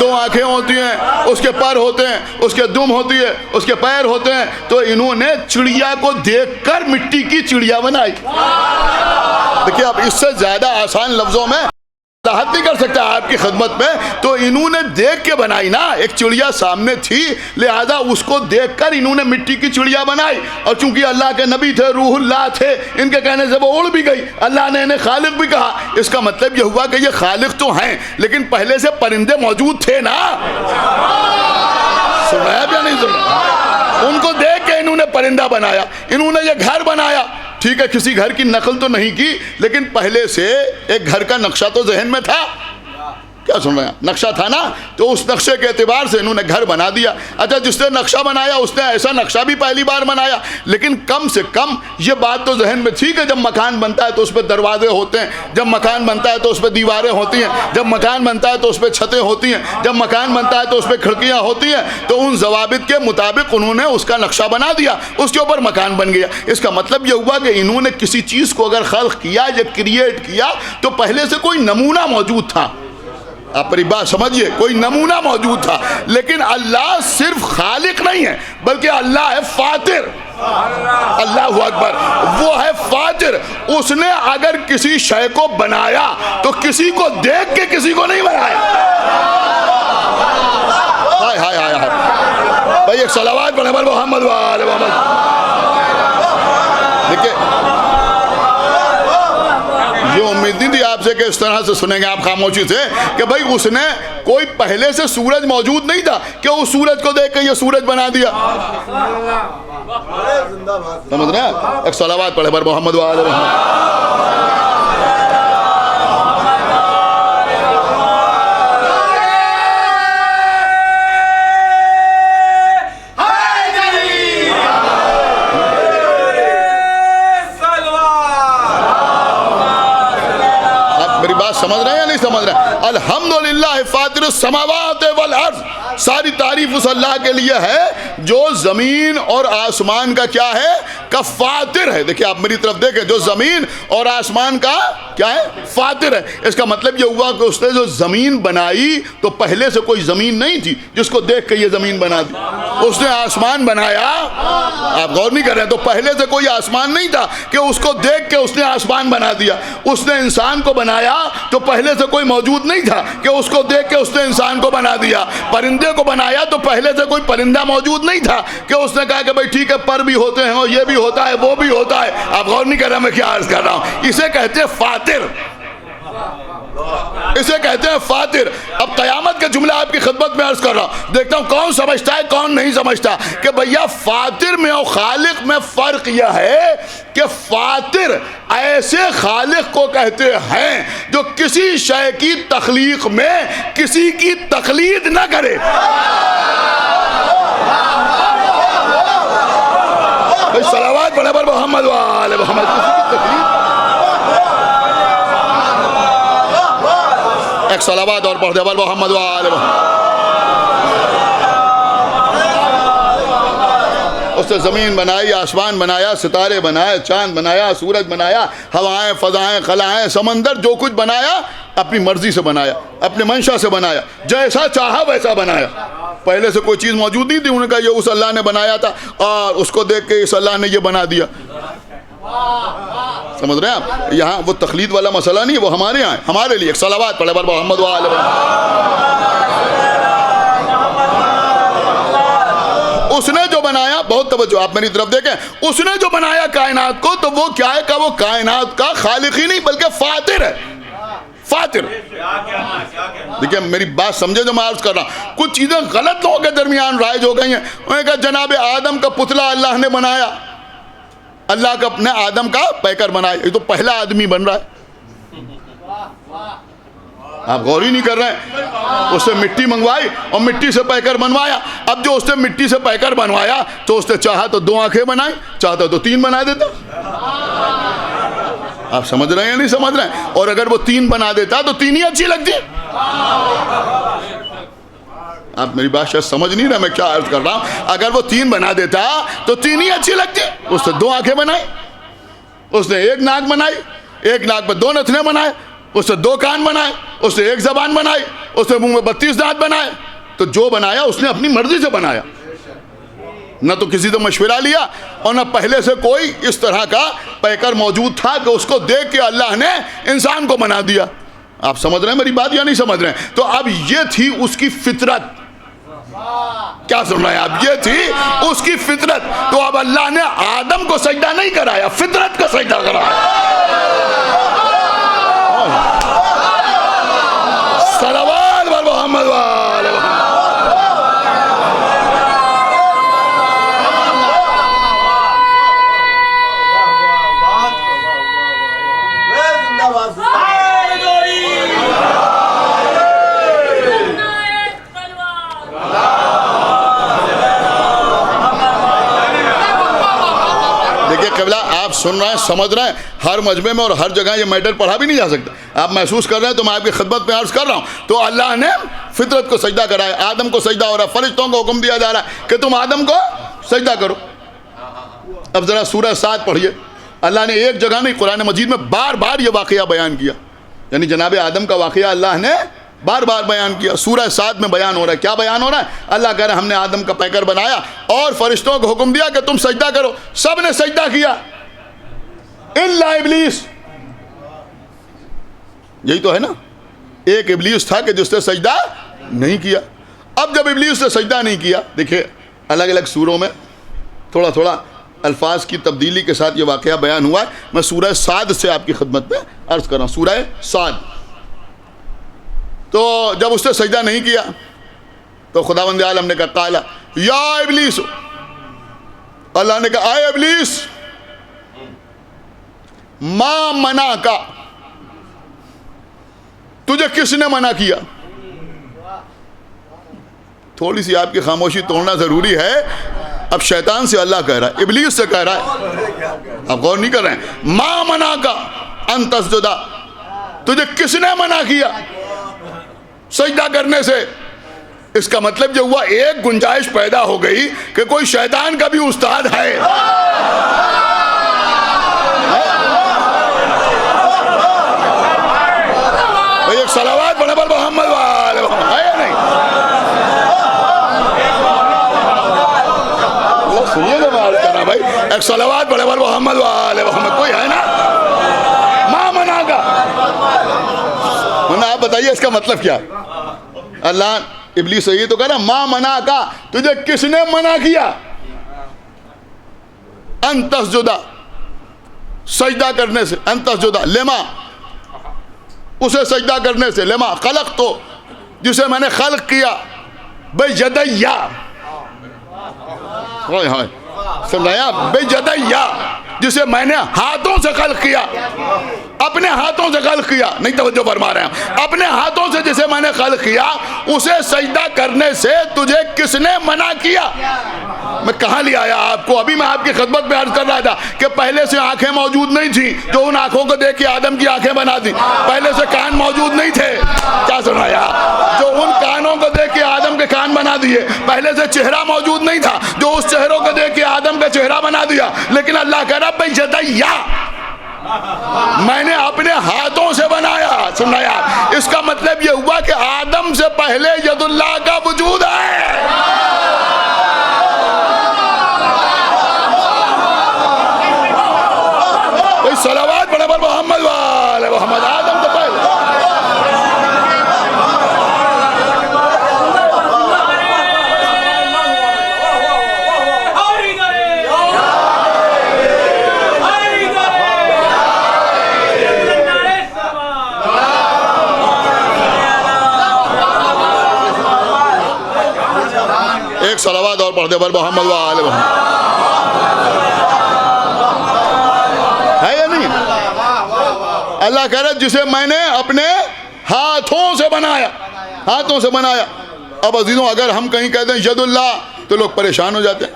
2 آنکھیں ہوتی ہیں, اس کے پر ہوتے ہیں, اس کے دم ہوتی ہے, اس کے پیر ہوتے ہیں. تو انہوں نے چڑیا کو دیکھ کر مٹی کی چڑیا بنائی. دیکھیے اب اس سے زیادہ آسان لفظوں میں وضاحت نہیں کر سکتا آپ کی خدمت میں. تو انہوں نے دیکھ کے بنائی نا, ایک چڑیا سامنے تھی, لہذا اس کو دیکھ کر انہوں نے مٹی کی چڑیا بنائی. اور چونکہ اللہ کے نبی تھے, روح اللہ تھے, ان کے کہنے سے وہ اڑ بھی گئی, اللہ نے انہیں خالق بھی کہا. اس کا مطلب یہ ہوا کہ یہ خالق تو ہیں, لیکن پہلے سے پرندے موجود تھے نا. سنا ہے یا نہیں سنا؟ ان کو دیکھ کے انہوں نے پرندہ بنایا, انہوں نے یہ گھر بنایا. ٹھیک ہے, کسی گھر کی نقل تو نہیں کی, لیکن پہلے سے ایک گھر کا نقشہ تو ذہن میں تھا. کیا سن رہے ہیں؟ نقشہ تھا نا, تو اس نقشے کے اعتبار سے انہوں نے گھر بنا دیا. اچھا جس نے نقشہ بنایا اس نے ایسا نقشہ بھی پہلی بار بنایا, لیکن کم سے کم یہ بات تو ذہن میں تھی کہ جب مکان بنتا ہے تو اس پہ دروازے ہوتے ہیں, جب مکان بنتا ہے تو اس پہ دیواریں ہوتی ہیں, جب مکان بنتا ہے تو اس پہ چھتیں ہوتی ہیں, جب مکان بنتا ہے تو اس پہ کھڑکیاں ہوتی ہیں. تو ان ضوابط کے مطابق انہوں نے اس کا نقشہ بنا دیا, اس کے اوپر مکان بن گیا. اس کا مطلب یہ ہوا کہ انہوں نے کسی چیز کو اگر خلق کیا یا کریٹ کیا تو پہلے سے کوئی نمونہ موجود تھا. آپ میری بات سمجھیے, کوئی نمونہ موجود تھا. لیکن اللہ صرف خالق نہیں ہے, بلکہ اللہ ہے فاطر. اللہ اکبر, وہ ہے فاطر. اس نے اگر کسی شے کو بنایا تو کسی کو دیکھ کے کسی کو نہیں بنایا. ہائے ہائے ہائے ہائے بھائی, ایک صلوات پڑھیں بر محمد و آل محمد. دیکھیں یہ امید نہیں تھی آپ سے کہ اس طرح سے سنیں گے آپ خاموشی سے کہ بھائی اس نے کوئی پہلے سے سورج موجود نہیں تھا کہ اس سورج کو دیکھ کے یہ سورج بنا دیا. سمجھ رہے ہیں؟ ایک صلوات پڑھے بر محمد و آل محمد. سمجھ رہے ہیں یا نہیں سمجھ رہے ہیں؟ الحمدللہ فاطر السماوات والارض, ساری تعریف اس اللہ کے لیے ہے جو زمین اور آسمان کا کیا ہے, کا فاطر ہے. دیکھیں آپ میری طرف دیکھیں, جو زمین اور آسمان کا کیا ہے, فاطر ہے. اس کا مطلب یہ ہوا کہ اس نے جو زمین بنائی تو پہلے سے کوئی زمین نہیں تھی جس کو دیکھ کے یہ زمین بنا دی. اس نے آسمان بنایا, آپ غور نہیں کر رہے ہیں, تو پہلے سے کوئی آسمان نہیں تھا کہ اس کو دیکھ کے اس نے آسمان بنا دیا. اس نے انسان کو بنایا تو پہلے سے کوئی موجود نہیں تھا کہ اس کو دیکھ کے اس نے انسان کو بنا دیا. پرندے کو بنایا تو پہلے سے کوئی پرندہ موجود نہیں تھا کہ اس نے کہا کہ بھائی ٹھیک ہے پر بھی ہوتے ہیں, یہ بھی ہوتا ہے, وہ بھی ہوتا ہے. آپ غور نہیں کر رہے میں کیا عرض کر رہا ہوں. اسے کہتے ہیں فاطر, اسے کہتے ہیں فاطر. اب قیامت کا جملہ آپ کی خدمت میں عرض کر رہا ہوں, دیکھتا ہوں کون سمجھتا ہے کون نہیں سمجھتا کہ بھیا فاطر میں اور خالق میں فرق یہ ہے کہ فاطر ایسے خالق کو کہتے ہیں جو کسی شے کی تخلیق میں کسی کی تقلید نہ کرے. پڑھے پر محمد وآل محمد. ایک صلوات اور پڑھ دے پر محمد وآل محمد. اس نے زمین بنائی، آسمان بنایا، ستارے بنائے، چاند بنایا، سورج بنایا، ہوائیں، فضائیں، خلائیں، سمندر، جو کچھ بنایا اپنی مرضی سے بنایا، اپنے منشا سے بنایا، جیسا چاہا ویسا بنایا. پہلے سے کوئی چیز موجود نہیں تھی، انہوں نے کہا یہ اس اللہ نے بنایا تھا اور اس کو دیکھ کے اس اللہ نے یہ بنا دیا. سمجھ رہے ہیں آپ؟ یہاں وہ تخلید والا مسئلہ نہیں، وہ ہمارے یہاں ہے. ہمارے لیے ایک صلوات پڑھے پر محمد وآل محمد. اس نے جو بنایا، بہت توجہ آپ میری طرف دیکھیں، اس نے جو بنایا کائنات کو، تو وہ کیا ہے کہ وہ کائنات کا خالق ہی نہیں بلکہ فاتر ہے. فاتر. دیکھیں میری بات سمجھے جو میں عرض کر رہا ہوں. کچھ چیزیں غلط لوگوں کے درمیان رائج ہو گئی ہیں. انہوں نے کہا جناب آدم کا پتلا اللہ نے بنایا، اللہ کا اپنے آدم کا پیکر بنایا. یہ تو پہلا آدمی بن رہا ہے. آپ غور ہی نہیں کر رہے ہیں. اس سے مٹی منگوائی اور مٹی سے پیکر بنوایا. اب جو اس نے مٹی سے پیکر بنوایا تو اس نے چاہا تو 2 آنکھیں بنائیں، چاہتا تو 3 بنا دیتا. آپ سمجھ رہے ہیں یا نہیں سمجھ رہے ہیں؟ اور اگر وہ 3 بنا دیتا تو 3 ہی اچھی لگتی. آپ میری بات شاید سمجھ نہیں رہے میں کیا عرض کر رہا ہوں. اگر وہ 3 بنا دیتا تو 3 ہی اچھی لگتی. اس نے 2 آنکھیں بنائی، اس نے 1 ناک بنائی، 1 ناک پہ 2 نتنے بنائے، اس نے 2 کان بنائے، اس نے 1 زبان بنائی، اس نے منہ میں 32 دانت بنائے. تو جو بنایا اس نے اپنی مرضی سے بنایا، نہ تو کسی سے مشورہ لیا اور نہ پہلے سے کوئی اس طرح کا پیکر موجود تھا کہ اس کو دیکھ کے اللہ نے انسان کو بنا دیا. آپ سمجھ رہے ہیں میری بات یا نہیں سمجھ رہے ہیں؟ تو اب یہ تھی اس کی فطرت. کیا سن رہے ہیں آپ؟ یہ تھی اس کی فطرت. تو اب اللہ نے آدم کو سجدہ نہیں کرایا، فطرت کو سجدہ کرایا. صلوات بر محمد وآل محمد. قبلہ آپ سن رہے ہیں، سمجھ رہے ہیں. ہر مجمع میں اور ہر جگہ یہ میٹر پڑھا بھی نہیں جا سکتا. آپ محسوس کر رہے ہیں تو میں آپ کی خدمت میں عرض کر رہا ہوں. تو اللہ نے فطرت کو سجدہ کرایا، آدم کو سجدہ ہو رہا ہے. فرشتوں کو حکم دیا جا رہا ہے کہ تم آدم کو سجدہ کرو. اب ذرا سورہ صاد پڑھیے. اللہ نے ایک جگہ نہیں، قرآن مجید میں بار بار یہ واقعہ بیان کیا. یعنی جناب آدم کا واقعہ اللہ نے بار بار بیان کیا. سورہ صاد میں بیان ہو رہا ہے. کیا بیان ہو رہا ہے؟ اللہ کہہ رہا ہے ہم نے آدم کا پیکر بنایا اور فرشتوں کو حکم دیا کہ تم سجدہ کرو. سب نے سجدہ کیا الا ابلیس. یہی تو ہے نا. ایک ابلیس تھا کہ جس نے سجدہ نہیں کیا. اب جب ابلیس نے سجدہ نہیں کیا، دیکھیں الگ الگ سوروں میں تھوڑا تھوڑا الفاظ کی تبدیلی کے ساتھ یہ واقعہ بیان ہوا ہے. میں سورہ صاد سے آپ کی خدمت میں عرض کر رہا ہوں. سورہ صاد. تو جب اس نے سجدہ نہیں کیا تو خداوند عالم نے کہا قالا یا ابلیس. اللہ نے کہا اے ابلیس، ما منع کا، تجھے کس نے منع کیا؟ تھوڑی سی آپ کی خاموشی توڑنا ضروری ہے. اب شیطان سے اللہ کہہ رہا ہے، ابلیس سے کہہ رہا ہے. آپ غور نہیں کر رہے ہیں. ما منع کا ان تسجد، تجھے کس نے منع کیا سجدہ کرنے سے؟ اس کا مطلب یہ ہوا ایک گنجائش پیدا ہو گئی کہ کوئی شیطان کا بھی استاد ہے. ایک صلوات پڑھے پر محمد وآل محمد. ہے یا نہیں؟ سنیے گا بات کرنا بھائی. ایک صلوات پڑھے پر محمد وآل محمد. کوئی ہے نا؟ ماں منع کا. آپ بتائیے اس کا مطلب کیا؟ اللہ ابلیس سے یہ تو کہہ رہا ماں منع کا، تجھے کس نے منع کیا ان تسجد، سجدہ کرنے سے. ان تسجد لما، اسے سجدہ کرنے سے. لما خلق تو، جسے میں نے خلق کیا. بیدیا، سن رہے ہیں؟ بیدیا، جسے میں نے ہاتھوں سے خلق کیا. اپنے ہاتھوں سے خلق کیا. نہیں توجہ فرما رہے ہیں. اپنے ہاتھوں سے جسے میں نے خلق کیا اسے سجدہ کرنے سے تجھے کس نے منع کیا؟ میں کہاں لے آیا آپ کو؟ ابھی میں آپ کی خدمت میں عرض کر رہا تھا کہ پہلے سے آنکھیں موجود نہیں تھیں جو ان آنکھوں کو دیکھ کے آدم کی آنکھیں بنا دی. پہلے سے کان موجود نہیں تھے، کیا سنایا، جو ان کانوں کو دیکھ کے آدم کے کان بنا دیے. پہلے سے چہرہ موجود نہیں تھا جو اس چہروں کو دیکھ کے آدم کا چہرہ بنا دیا. لیکن اللہ کہہ رہا بھائی یدیا، میں نے اپنے ہاتھوں سے بنایا. سننا یار، اس کا مطلب یہ ہوا کہ آدم سے پہلے ید اللہ کا وجود ہے. کوئی صلوات پڑھے پر محمد والے محمد. آدم سے پہلے ایک صلوات اور پڑھ دے پر محمد والے محمد. ہے یا نہیں؟ اللہ کہہ رہا جسے میں نے اپنے ہاتھوں سے بنایا، ہاتھوں سے بنایا. اب عزیزوں اگر ہم کہیں کہتے ہیں ید اللہ تو لوگ پریشان ہو جاتے ہیں.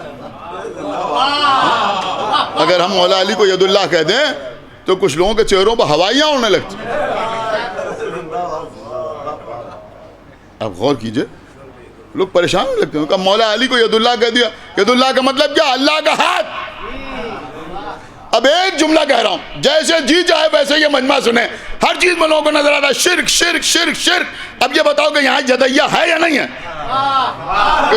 اگر ہم مولا علی کو ید اللہ کہتے ہیں تو کچھ لوگوں کے چہروں پر ہوائیاں اڑنے لگتی. اب غور کیجئے، لوگ پریشان ہونے لگتے ہیں کہ مولا علی کو ید اللہ کہہ دیا. ید اللہ کا مطلب کیا؟ اللہ کا ہاتھ. اب ایک جملہ کہہ رہا ہوں، جیسے جی چاہے ویسے یہ مجمع سنیں. ہر چیز میں لوگوں کو نظر آتا ہے شرک شرک شرک شرک. اب یہ بتاؤ کہ یہاں یدیہ ہے یا نہیں ہے؟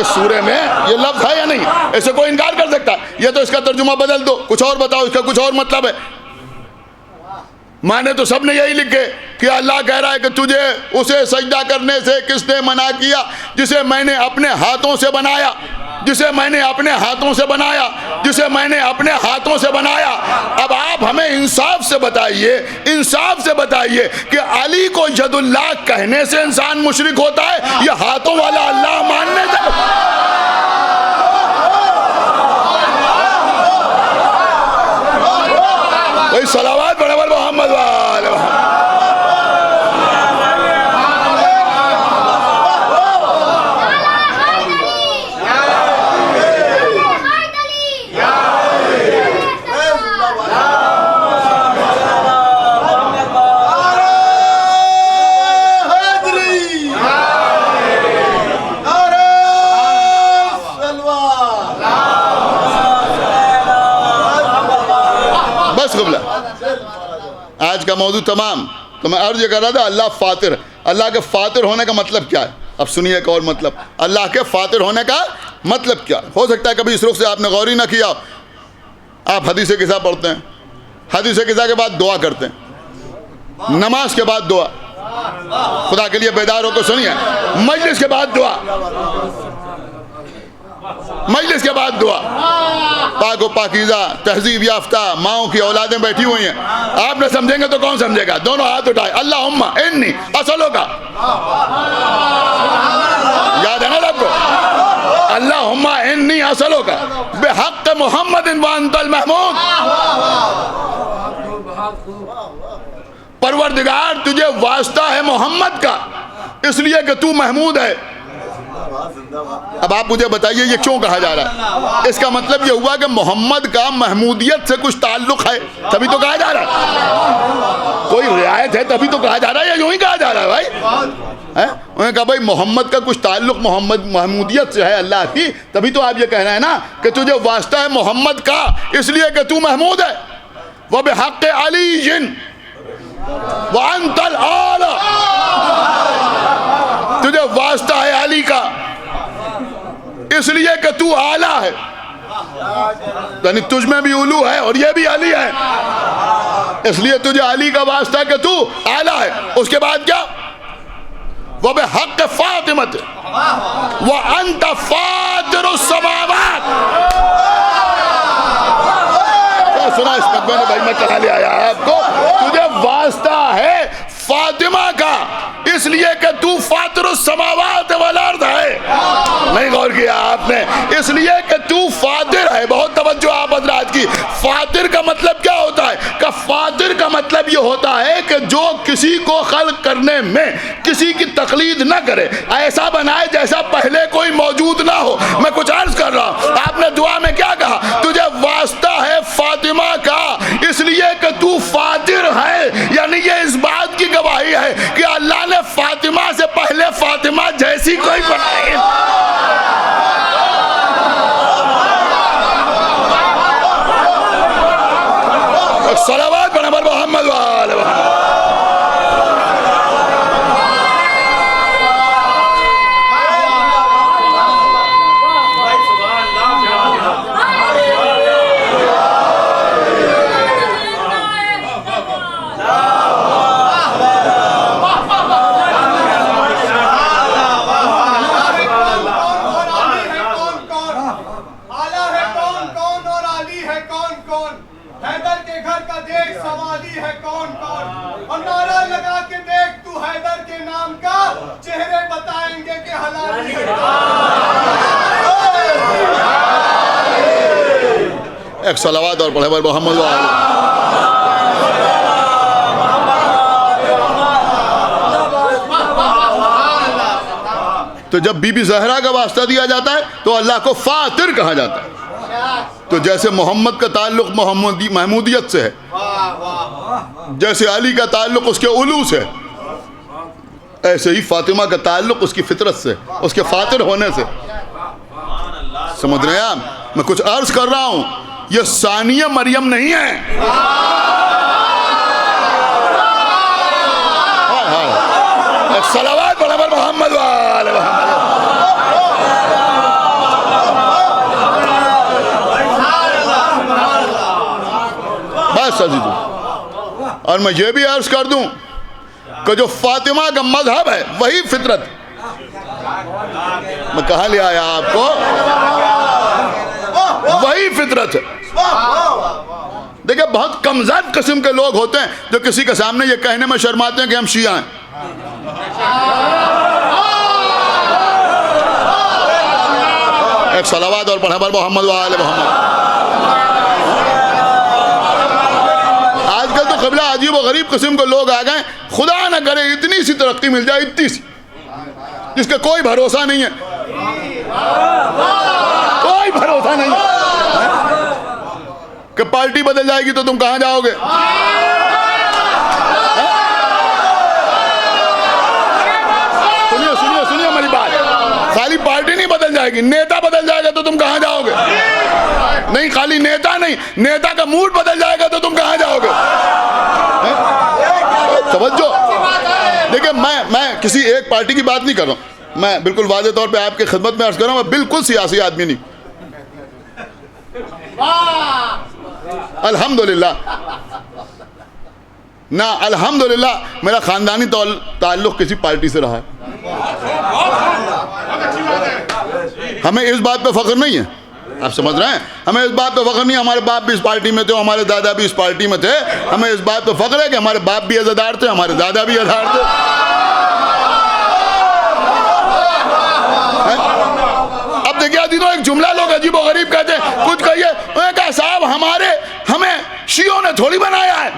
اس سورے میں یہ لفظ ہے یا نہیں؟ اسے کوئی انکار کر سکتا ہے؟ یہ تو اس کا ترجمہ بدل دو، کچھ اور بتاؤ، اس کا کچھ اور مطلب ہے. مانے تو سب نے یہی لکھے کہ اللہ کہہ رہا ہے کہ تجھے اسے سجدہ کرنے سے کس نے منع کیا جسے میں نے اپنے ہاتھوں سے بنایا، جسے میں نے اپنے ہاتھوں سے بنایا، جسے میں نے اپنے ہاتھوں سے بنایا. اب آپ ہمیں انصاف سے بتائیے، انصاف سے بتائیے کہ علی کو ید اللہ کہنے سے انسان مشرک ہوتا ہے یا ہاتھوں والا اللہ ماننے سے؟ کوئی صلوات پڑھے پر محمد والے محمد. آج کا موضوع تمام. تو میں عرض یہ کر رہا تھا اللہ فاطر. اللہ کے فاطر ہونے کا مطلب کیا ہے؟ اب سنیے ایک اور مطلب. اللہ کے فاطر ہونے کا مطلب کیا ہے؟ ہو سکتا ہے کبھی اس رخ سے آپ نے غور ہی نہ کیا. آپ حدیث قصہ پڑھتے ہیں، حدیث قصہ کے بعد دعا کرتے ہیں، نماز کے بعد دعا. خدا کے لیے بیدار ہو کو سنیے، مجلس کے بعد دعا، مجلس کے بعد دعا. پاک و پاکیزہ تہذیب یافتہ ماؤں کی اولادیں بیٹھی ہوئی ہیں. آپ نے سمجھیں گے تو کون سمجھے گا؟ دونوں ہاتھ اٹھائے. اللہم انی اصلوں کا یاد ہے نا سب کو؟ اللہم انی اصلوں کا بحق محمد وانت المحمود. پروردگار تجھے واسطہ ہے محمد کا اس لیے کہ تو محمود ہے. اب آپ مجھے بتائیے یہ کیوں کہا جا رہا ہے؟ اس کا مطلب یہ ہوا کہ محمد کا محمودیت سے کچھ تعلق ہے تبھی تو کہا جا رہا ہے. کوئی رعایت ہے تبھی تو کہا جا رہا ہے یا یوں ہی کہا جا رہا ہے بھائی؟ انہوں نے کہا بھائی محمد کا کچھ تعلق محمودیت سے ہے اللہ کی، تبھی تو آپ یہ کہہ رہے ہیں نا کہ تجھے واسطہ ہے محمد کا اس لیے کہ تو محمود ہے. وَبِحَقِّ عَلِيٍّ وَأَنْتَ الْأَعْلَى. تجھے واسطہ ہے علی کا اس لیے کہ تو اعلیٰ ہے. یعنی تجھ میں بھی علو ہے اور یہ بھی علی ہے، اس لیے تجھے علی کا واسطہ ہے کہ تو اعلیٰ ہے. اس کے بعد کیا؟ وَبِحَقِّ فَاطِمَةٍ وَأَنْتَ فَاطِرُ السَّمَاوَاتِ. سنا اس مقبے نے بھائی میں کہا لے آیا آپ کو، تجھے واسطہ ہے فاطمہ کا اس لیے کہ تو فاطر السماوات والارض ہے. نہیں غور کیا آپ نے؟ اس لیے کہ تو فاطر ہے. بہت توجہ آپ حضرات کی. فاطر کا مطلب کیا ہوتا ہے؟ کہ فاطر کا مطلب یہ ہوتا ہے کہ جو کسی کو خلق کرنے میں کسی کی تقلید نہ کرے، ایسا بنائے جیسا پہلے کوئی موجود نہ ہو. میں کچھ عرض کر رہا ہوں، آپ نے دعا ایسی کوئی بنائی. صلوات پڑھیں پر محمد وآل محمد. ایک صلوات اور پڑھے پر محمد وآل. تو جب بی بی زہرا کا واسطہ دیا جاتا ہے تو اللہ کو فاطر کہا جاتا ہے. تو جیسے محمد کا تعلق محمودیت سے ہے، جیسے علی کا تعلق اس کے علو سے، ایسے ہی فاطمہ کا تعلق اس کی فطرت سے، اس کے فاطر ہونے سے. سمجھ رہے ہیں آپ؟ میں کچھ عرض کر رہا ہوں، یہ ثانیہ مریم نہیں ہے. ایک صلوات پڑھیں پر محمد وآل محمد. بس عزیزو، اور میں یہ بھی عرض کر دوں کہ جو فاطمہ کا مذہب ہے وہی فطرت. میں کہاں لے آیا آپ کو؟ وہی فطرت ہے. دیکھیں بہت کمزاد قسم کے لوگ ہوتے ہیں جو کسی کے سامنے یہ کہنے میں شرماتے ہیں کہ ہم شیعہ ہیں. ایک صلوات اور پڑھیں پر محمد وآل محمد. آج کل تو قبلہ عجیب و غریب قسم کے لوگ آ گئے، خدا نہ کرے اتنی سی ترقی مل جائے، اتنی سی جس کا کوئی بھروسہ نہیں ہے، کوئی بھروسہ نہیں ہے کہ پارٹی بدل جائے گی تو تم کہاں جاؤ گے. سنیے میری بات، خالی پارٹی نہیں بدل جائے گی، نیتا بدل جائے گا تو تم کہاں جاؤ گے. نہیں، خالی نیتا نہیں، نیتا کا موڈ بدل جائے گا تو تم کہاں جاؤ گے. توجہ دیکھیں، میں کسی ایک پارٹی کی بات نہیں کر رہا ہوں، میں بالکل واضح طور پہ آپ کی خدمت میں عرض کر رہا ہوں، میں بالکل سیاسی آدمی نہیں. الحمدللہ نہ، الحمدللہ میرا خاندانی تعلق کسی پارٹی سے رہا ہے. ہمیں اس بات پہ فخر نہیں ہے، آپ سمجھ رہے ہیں؟ ہمیں اس بات پہ فخر نہیں ہے ہمارے باپ بھی اس پارٹی میں تھے، ہمارے دادا بھی اس پارٹی میں تھے. ہمیں اس بات پہ فخر ہے کہ ہمارے باپ بھی عزادار تھے، ہمارے دادا بھی عزادار تھے. اب دیکھیں عزیزوں، ایک جملہ لوگ عجیب و غریب کہتے ہیں، کچھ کہیے انہیں کہا صاحب ہمیں شیعوں نے تھوڑی بنایا ہے.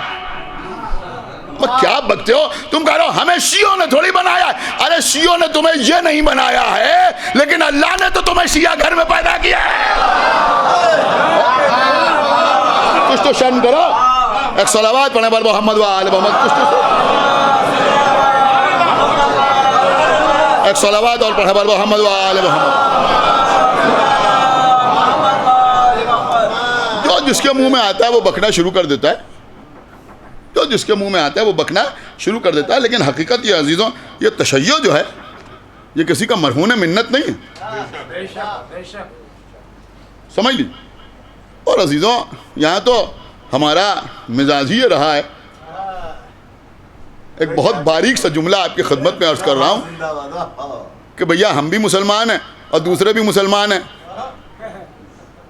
کیا بکتے ہو تم؟ کہہ رہے ہو ہمیں شیعوں نے تھوڑی بنایا ہے. ارے شیعوں نے تمہیں یہ نہیں بنایا ہے، لیکن اللہ نے تو تمہیں شیعہ گھر میں پیدا کیا ہے. کچھ تو شرم کرو. ایک صلوات پڑھیں پر محمد وآل محمد. کچھ تو ایک صلوات اور پڑھیں پر محمد وآل محمد. جو جس کے منہ میں آتا ہے وہ بکنا شروع کر دیتا ہے، جو جس کے منہ میں آتا ہے وہ بکنا شروع کر دیتا ہے. لیکن حقیقت یہ عزیزوں، یہ تشیع جو ہے یہ کسی کا مرہون منت نہیں ہے. سمجھ لی. اور عزیزوں یہاں تو ہمارا مزاج ہی یہ رہا ہے. ایک بہت باریک سا جملہ آپ کی خدمت میں عرض کر رہا ہوں کہ بھیا ہم بھی مسلمان ہیں اور دوسرے بھی مسلمان ہیں،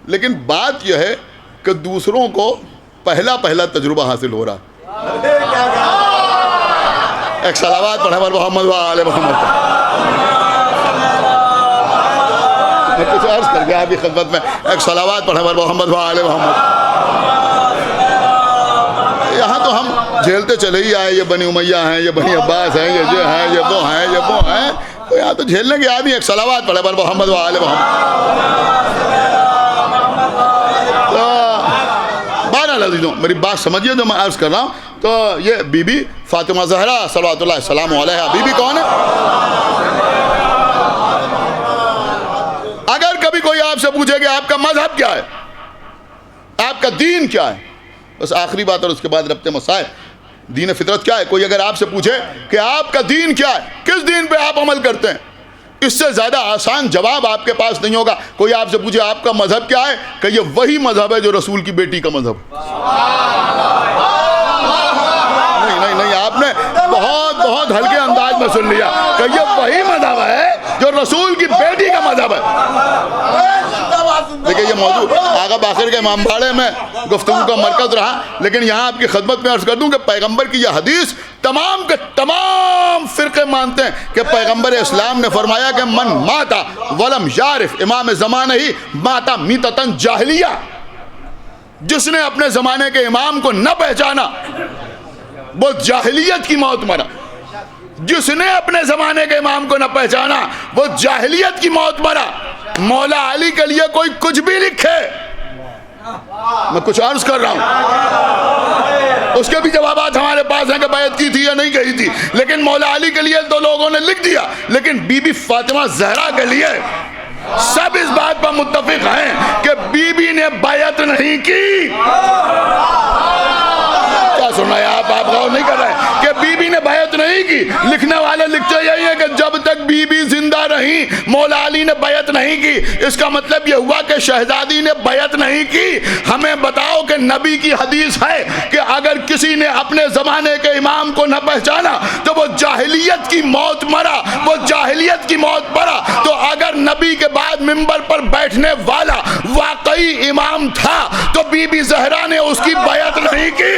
لیکن بات یہ ہے کہ دوسروں کو پہلا تجربہ حاصل ہو رہا. ایک صلوات پڑھیں پر محمد وآل محمد. میں کچھ عرض کر گیا آپ کی خدمت میں. ایک صلوات پڑھیں پر محمد وآل محمد. یہاں تو ہم جھیلتے چلے ہی آئے، یہ بنی امیہ ہیں، یہ بنی عباس ہیں، یہ جو ہیں، یہ وہ ہیں، یہ وہ ہیں، تو یہاں تو جھیلنے کے آدمی. ایک صلوات پڑھیں پر محمد وآل محمد. بہرحال عزیزوں میری بات سمجھیے جو میں عرض کر رہا ہوں. تو یہ بی بی فاطمہ زہرا صلوات اللہ السلام علیہا. بی بی کون ہے؟ کبھی کوئی آپ سے پوچھے کہ آپ کا مذہب کیا ہے، آپ کا دین کیا ہے، بس آخری بات اور اس کے بعد ربط مسائل، دین فطرت کیا ہے، کوئی اگر آپ سے پوچھے کہ آپ کا دین کیا ہے، کس دین پہ آپ عمل کرتے ہیں، اس سے زیادہ آسان جواب آپ کے پاس نہیں ہوگا۔ کوئی آپ سے پوچھے آپ کا مذہب کیا ہے، کہ یہ وہی مذہب ہے جو رسول کی بیٹی کا مذہب۔ نہیں، آپ نے بہت ہلکے انداز میں سن لیا کہ یہ وہی مذہب ہے جو رسول کی بیٹی کا مذہب ہے۔ دیکھیں یہ موضوع آغا باقر کے امام باڑے میں گفتگو کا مرکز رہا، لیکن یہاں آپ کی خدمت میں عرض کر دوں کہ پیغمبر کی یہ حدیث تمام کے تمام فرقے مانتے ہیں کہ پیغمبر اسلام نے فرمایا کہ من ماتا ولم یعرف امام زمانہ ہی ماتا میتتن جاہلیہ، جس نے اپنے زمانے کے امام کو نہ پہچانا وہ جاہلیت کی موت مرا۔ جس نے اپنے زمانے کے امام کو نہ پہچانا وہ جاہلیت کی موت مرا۔ مولا علی کے لیے کوئی کچھ بھی لکھے، میں کچھ عرض کر رہا ہوں، اس کے بھی جوابات ہمارے پاس ہیں کہ بیعت کی تھی یا نہیں کی تھی، لیکن مولا علی کے لیے تو لوگوں نے لکھ دیا، لیکن بی بی فاطمہ زہرا کے لیے سب اس بات پر متفق ہیں کہ بی بی نے بیعت نہیں کی۔ کیا سن رہے ہیں آپ غور نہیں کر رہے کہ بی بی نے بیعت نہیں کی؟ لکھنے والے لکھتے یہی ہیں کہ جب تک بی بی زندہ رہی مولا علی نے بیعت نہیں کی۔ اس کا مطلب یہ ہوا کہ شہزادی نے بیعت نہیں کی۔ ہمیں بتاؤ کہ نبی کی حدیث ہے کہ اگر کسی نے اپنے زمانے کے امام کو نہ پہچانا تو وہ جاہلیت کی موت مرا، وہ جاہلیت کی موت مرا۔ تو اگر نبی کے بعد منبر پر بیٹھنے والا واقعی امام تھا تو بی بی زہرا نے اس کی بیعت نہیں کی۔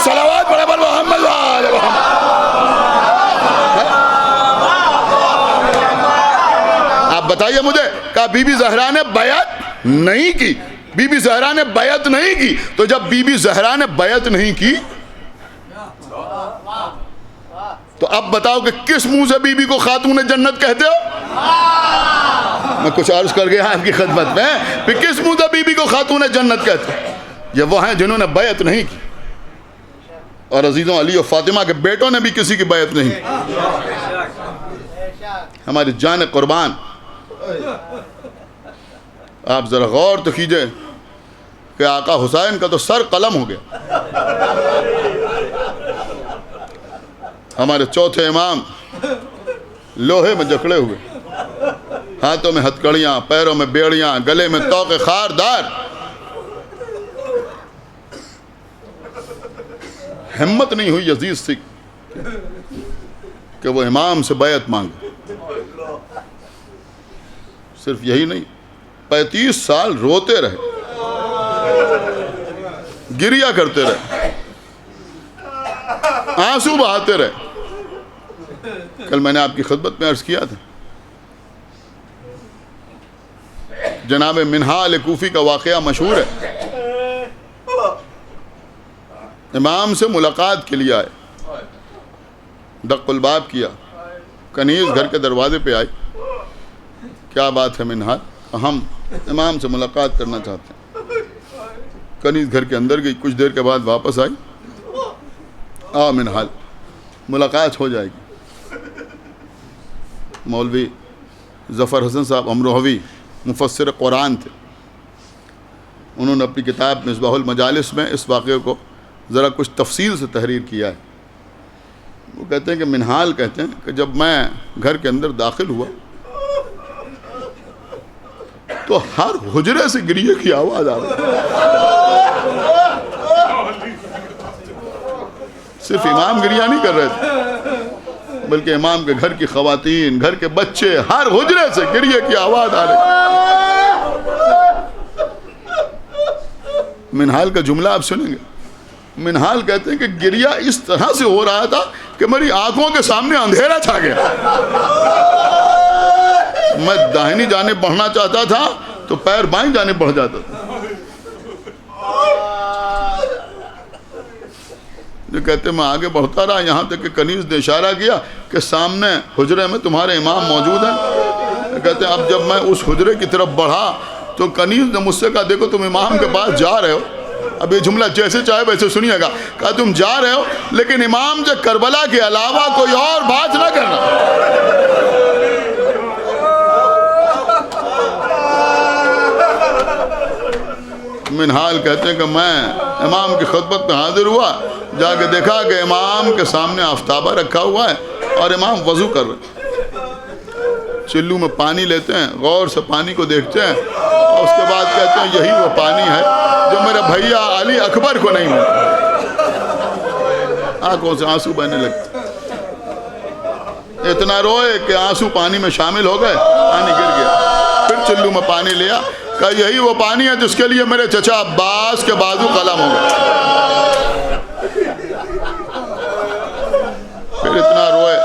صلوات برابر محمد وآل محمد۔ آپ بتائیے مجھے کہ بی بی زہرا نے بیعت نہیں کی، بی بی زہرا نے بیعت نہیں کی، تو جب بی بی زہرا نے بیعت نہیں کی تو اب بتاؤ کہ کس منہ سے بی بی کو خاتون جنت کہتے ہو؟ میں کچھ عرض کر گیا آپ کی خدمت میں کہ کس منہ سے بی بی کو خاتون جنت کہتے ہو؟ یہ وہ ہیں جنہوں نے بیعت نہیں کی، اور عزیزوں علی و فاطمہ کے بیٹوں نے بھی کسی کی بیعت نہیں کی۔ ہماری جان قربان، آپ ذرا غور تو کیجئے کہ آقا حسین کا تو سر قلم ہو گیا۔ ہمارے چوتھے امام لوہے میں جکڑے ہوئے، ہاتھوں میں ہتھکڑیاں، پیروں میں بیڑیاں، گلے میں طوق خاردار۔ ہمت نہیں ہوئی یزید سے کہ وہ امام سے بیعت مانگے۔ صرف یہی نہیں، 35 سال روتے رہے، گریا کرتے رہے، آنسو بہاتے رہے۔ کل میں نے آپ کی خدمت میں عرض کیا تھا، جناب منہال کوفی کا واقعہ مشہور ہے۔ امام سے ملاقات کے لیے آئے، دق الباب کیا، کنیز گھر کے دروازے پہ آئی، کیا بات ہے منہال؟ ہم امام سے ملاقات کرنا چاہتے ہیں۔ کنیز گھر کے اندر گئی، کچھ دیر کے بعد واپس آئی، آ منہال ملاقات ہو جائے گی۔ مولوی ظفر حسن صاحب امروہوی مفسر قرآن تھے، انہوں نے اپنی کتاب مصباح المجالس میں اس واقعے کو ذرا کچھ تفصیل سے تحریر کیا ہے۔ وہ کہتے ہیں کہ منہال کہتے ہیں کہ جب میں گھر کے اندر داخل ہوا تو ہر حجرے سے گریے کی آواز آ رہی۔ صرف امام گریہ نہیں کر رہے تھے، بلکہ امام کے گھر کی خواتین، گھر کے بچے، ہر حجرے سے گریے کی آواز آ رہی۔ منہال کا جملہ آپ سنیں گے، منہال کہتے ہیں کہ گریہ اس طرح سے ہو رہا تھا کہ میری آنکھوں کے سامنے اندھیرا چھا گیا۔ میں داہنی جانب بڑھنا چاہتا تھا تو پیر بائیں جانب بڑھ جاتا تھا۔ جو کہتے میں آگے بڑھتا رہا یہاں تک کہ کنیز نے اشارہ کیا کہ سامنے حجرے میں تمہارے امام موجود ہیں۔ کہتے ہیں اب جب میں اس حجرے کی طرف بڑھا تو کنیز نے مجھ سے کہا دیکھو تم امام کے پاس جا رہے ہو اب یہ جملہ جیسے چاہے ویسے سنیے گا. کہا تم جا رہے ہو لیکن امام سے کربلا کے علاوہ کوئی اور بات نہ کرنا. منہال کہتے ہیں کہ میں امام کی خطبت میں حاضر ہوا, جا کے دیکھا کہ امام کے سامنے آفتابہ رکھا ہوا ہے اور امام وضو کر رہے. چلو میں پانی لیتے ہیں, غور سے پانی کو دیکھتے ہیں اور اس کے بعد کہتے ہیں یہی وہ پانی ہے جو میرے بھیا علی اکبر کو نہیں ملا. آنکھوں سے آنسو بہنے لگتے, اتنا روئے کہ آنسو پانی میں شامل ہو گئے, پانی گر گیا. پھر چلو میں پانی لیا, کہا یہی وہ پانی ہے جس کے لیے میرے چچا عباس کے بازو قلم ہو گئے. پھر اتنا روئے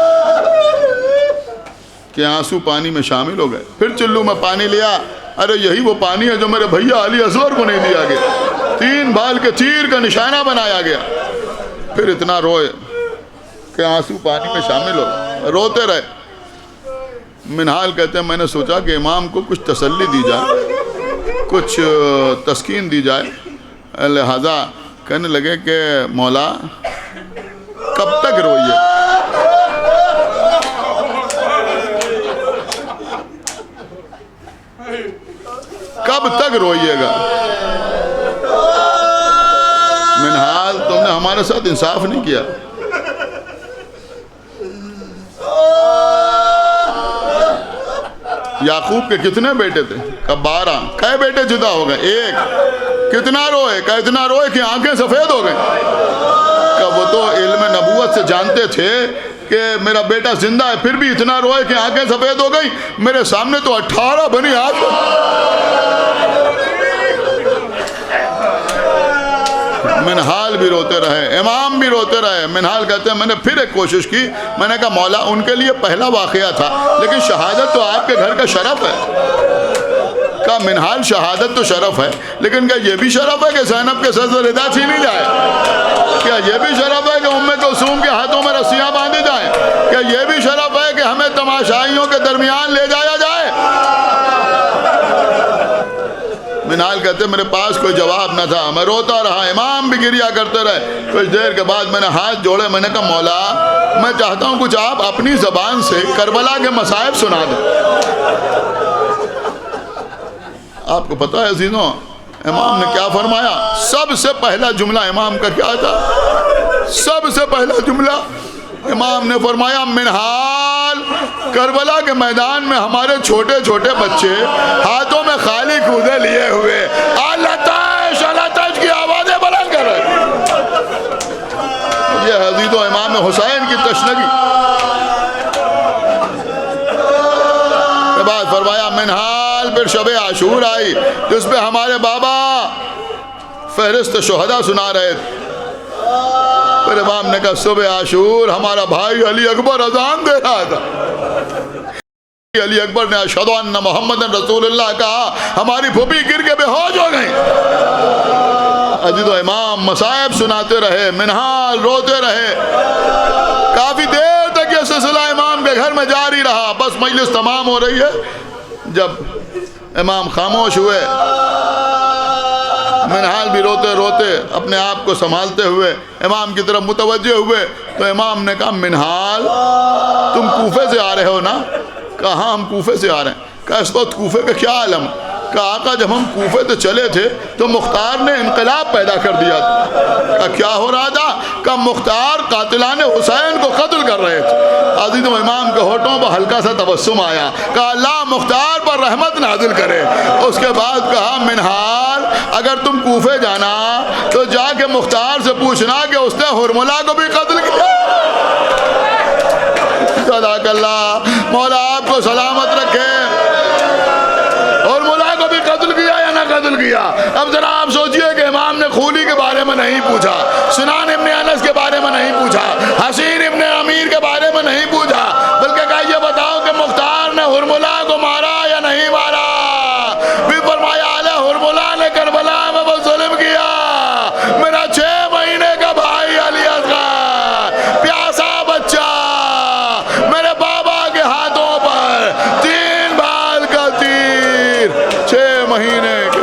کہ آنسو پانی میں شامل ہو گئے. پھر چلو میں پانی لیا, ارے یہی وہ پانی ہے جو میرے بھیا علی اصغر کو نہیں دیا گیا, 3 بال کے تیر کا نشانہ بنایا گیا. پھر اتنا روئے کہ آنسو پانی میں شامل ہو گئے, روتے رہے. منہال کہتے ہیں میں نے سوچا کہ امام کو کچھ تسلی دی جائے, کچھ تسکین دی جائے, لہذا کہنے لگے کہ مولا کب تک روئیے, کب تک روئیے گا. منہال تم نے ہمارے ساتھ انصاف نہیں کیا. یعقوب کے کتنے بیٹے تھے؟ کہ 12. کئے بیٹے جدا ہو گئے؟ 1. کتنا روئے؟ کہ اتنا روئے کہ آنکھیں سفید ہو گئیں. کہ وہ تو علم نبوت سے جانتے تھے کہ میرا بیٹا زندہ ہے, پھر بھی اتنا روئے کہ آنکھیں سفید ہو گئیں. میرے سامنے تو 18 بنی ہاتھ. منہال بھی روتے رہے, امام بھی روتے رہے. منہال کہتے ہیں میں نے پھر ایک کوشش کی, میں نے کہا مولا ان کے لیے پہلا واقعہ تھا لیکن شہادت تو آپ کے گھر کا شرف ہے. کہا منہال شہادت تو شرف ہے لیکن کیا یہ بھی شرف ہے کہ زینب کے سر سے ردا چھینی جائے؟ کیا یہ بھی شرف ہے کہ ام کلثوم کے ہاتھوں میں رسیاں باندھی جائیں؟ کیا یہ بھی شرف ہے کہ ہمیں تماشائیوں کے درمیان لے جایا جائے؟ منہال کہتے میرے پاس کوئی جواب نہ تھا, میں روتا رہا, امام بھی گریا کرتے رہے. کچھ دیر کے بعد میں نے ہاتھ جوڑے, میں نے کہا مولا میں چاہتا ہوں کچھ آپ اپنی زبان سے کربلا کے مصائب سنا دیں. آپ کو پتہ ہے عزیزوں امام نے کیا فرمایا؟ سب سے پہلا جملہ امام کا کیا تھا؟ سب سے پہلا جملہ امام نے فرمایا منہال کربلا کے میدان میں ہمارے چھوٹے چھوٹے بچے ہاتھوں میں خالی کودے لیے ہوئے لتش کی آوازیں بلند کر رہے. یہ حضرت امام حسین کی تشنگی کے بعد فرمایا منہال. پھر شب عاشور آئی جس پہ ہمارے بابا فہرست شہداء سنا رہے تھے. پھر امام نے کہا صبح عاشور ہمارا بھائی علی اکبر اذان دے رہا تھا. علی اکبر نے اشہد ان محمد رسول اللہ کہا, ہماری پھوپھی گر کے بے ہوش ہو گئی. عزیز و امام مصائب سناتے رہے, منہال روتے رہے. کافی دیر تک یہ سلسلہ امام کے گھر میں جاری رہا. بس مجلس تمام ہو رہی ہے, جب امام خاموش ہوئے, منہال بھی روتے روتے اپنے آپ کو سنبھالتے ہوئے امام کی طرف متوجہ ہوئے. تو امام نے کہا منہال تم کوفے سے آ رہے ہو نا؟ کہا ہاں ہم کوفے سے آ رہے ہیں. کہا اس وقت کوفے کا کیا عالم؟ کہا آقا جب ہم کوفے سے چلے تھے تو مختار نے انقلاب پیدا کر دیا تھا. کہا کیا ہو رہا تھا؟ کہا مختار قاتلان حسین کو قتل کر رہے تھے. عزیز امام کے ہونٹوں پر ہلکا سا تبسم آیا. کہا اللہ مختار پر رحمت نازل کرے. اس کے بعد کہا منہال اگر تم کوفے جانا تو جا کے مختار سے پوچھنا کہ اس نے ہرملا کو بھی قتل کیا. صدق اللہ. مولا آپ کو سلامت رکھے. اور مولا کو بھی قتل کیا یا نہ قتل کیا؟ اب ذرا آپ سوچئے کہ امام نے خولی کے بارے میں نہیں پوچھا, سنان ابن انس کے بارے میں نہیں پوچھا, حسین ابن امیر کے بارے میں نہیں پوچھا, بلکہ کہا یہ بتاؤ کہ مختار نے ہرملا کو مارا یا نہیں مارا. بھی فرمایا اعلی ہرملا نے کربلا میں وہ ظلم کیا. میرا 6 مہینے کا بھائی علی اصغر پیاسا بچہ میرے بابا کے ہاتھوں پر 3 بال کا تیر 6 مہینے کے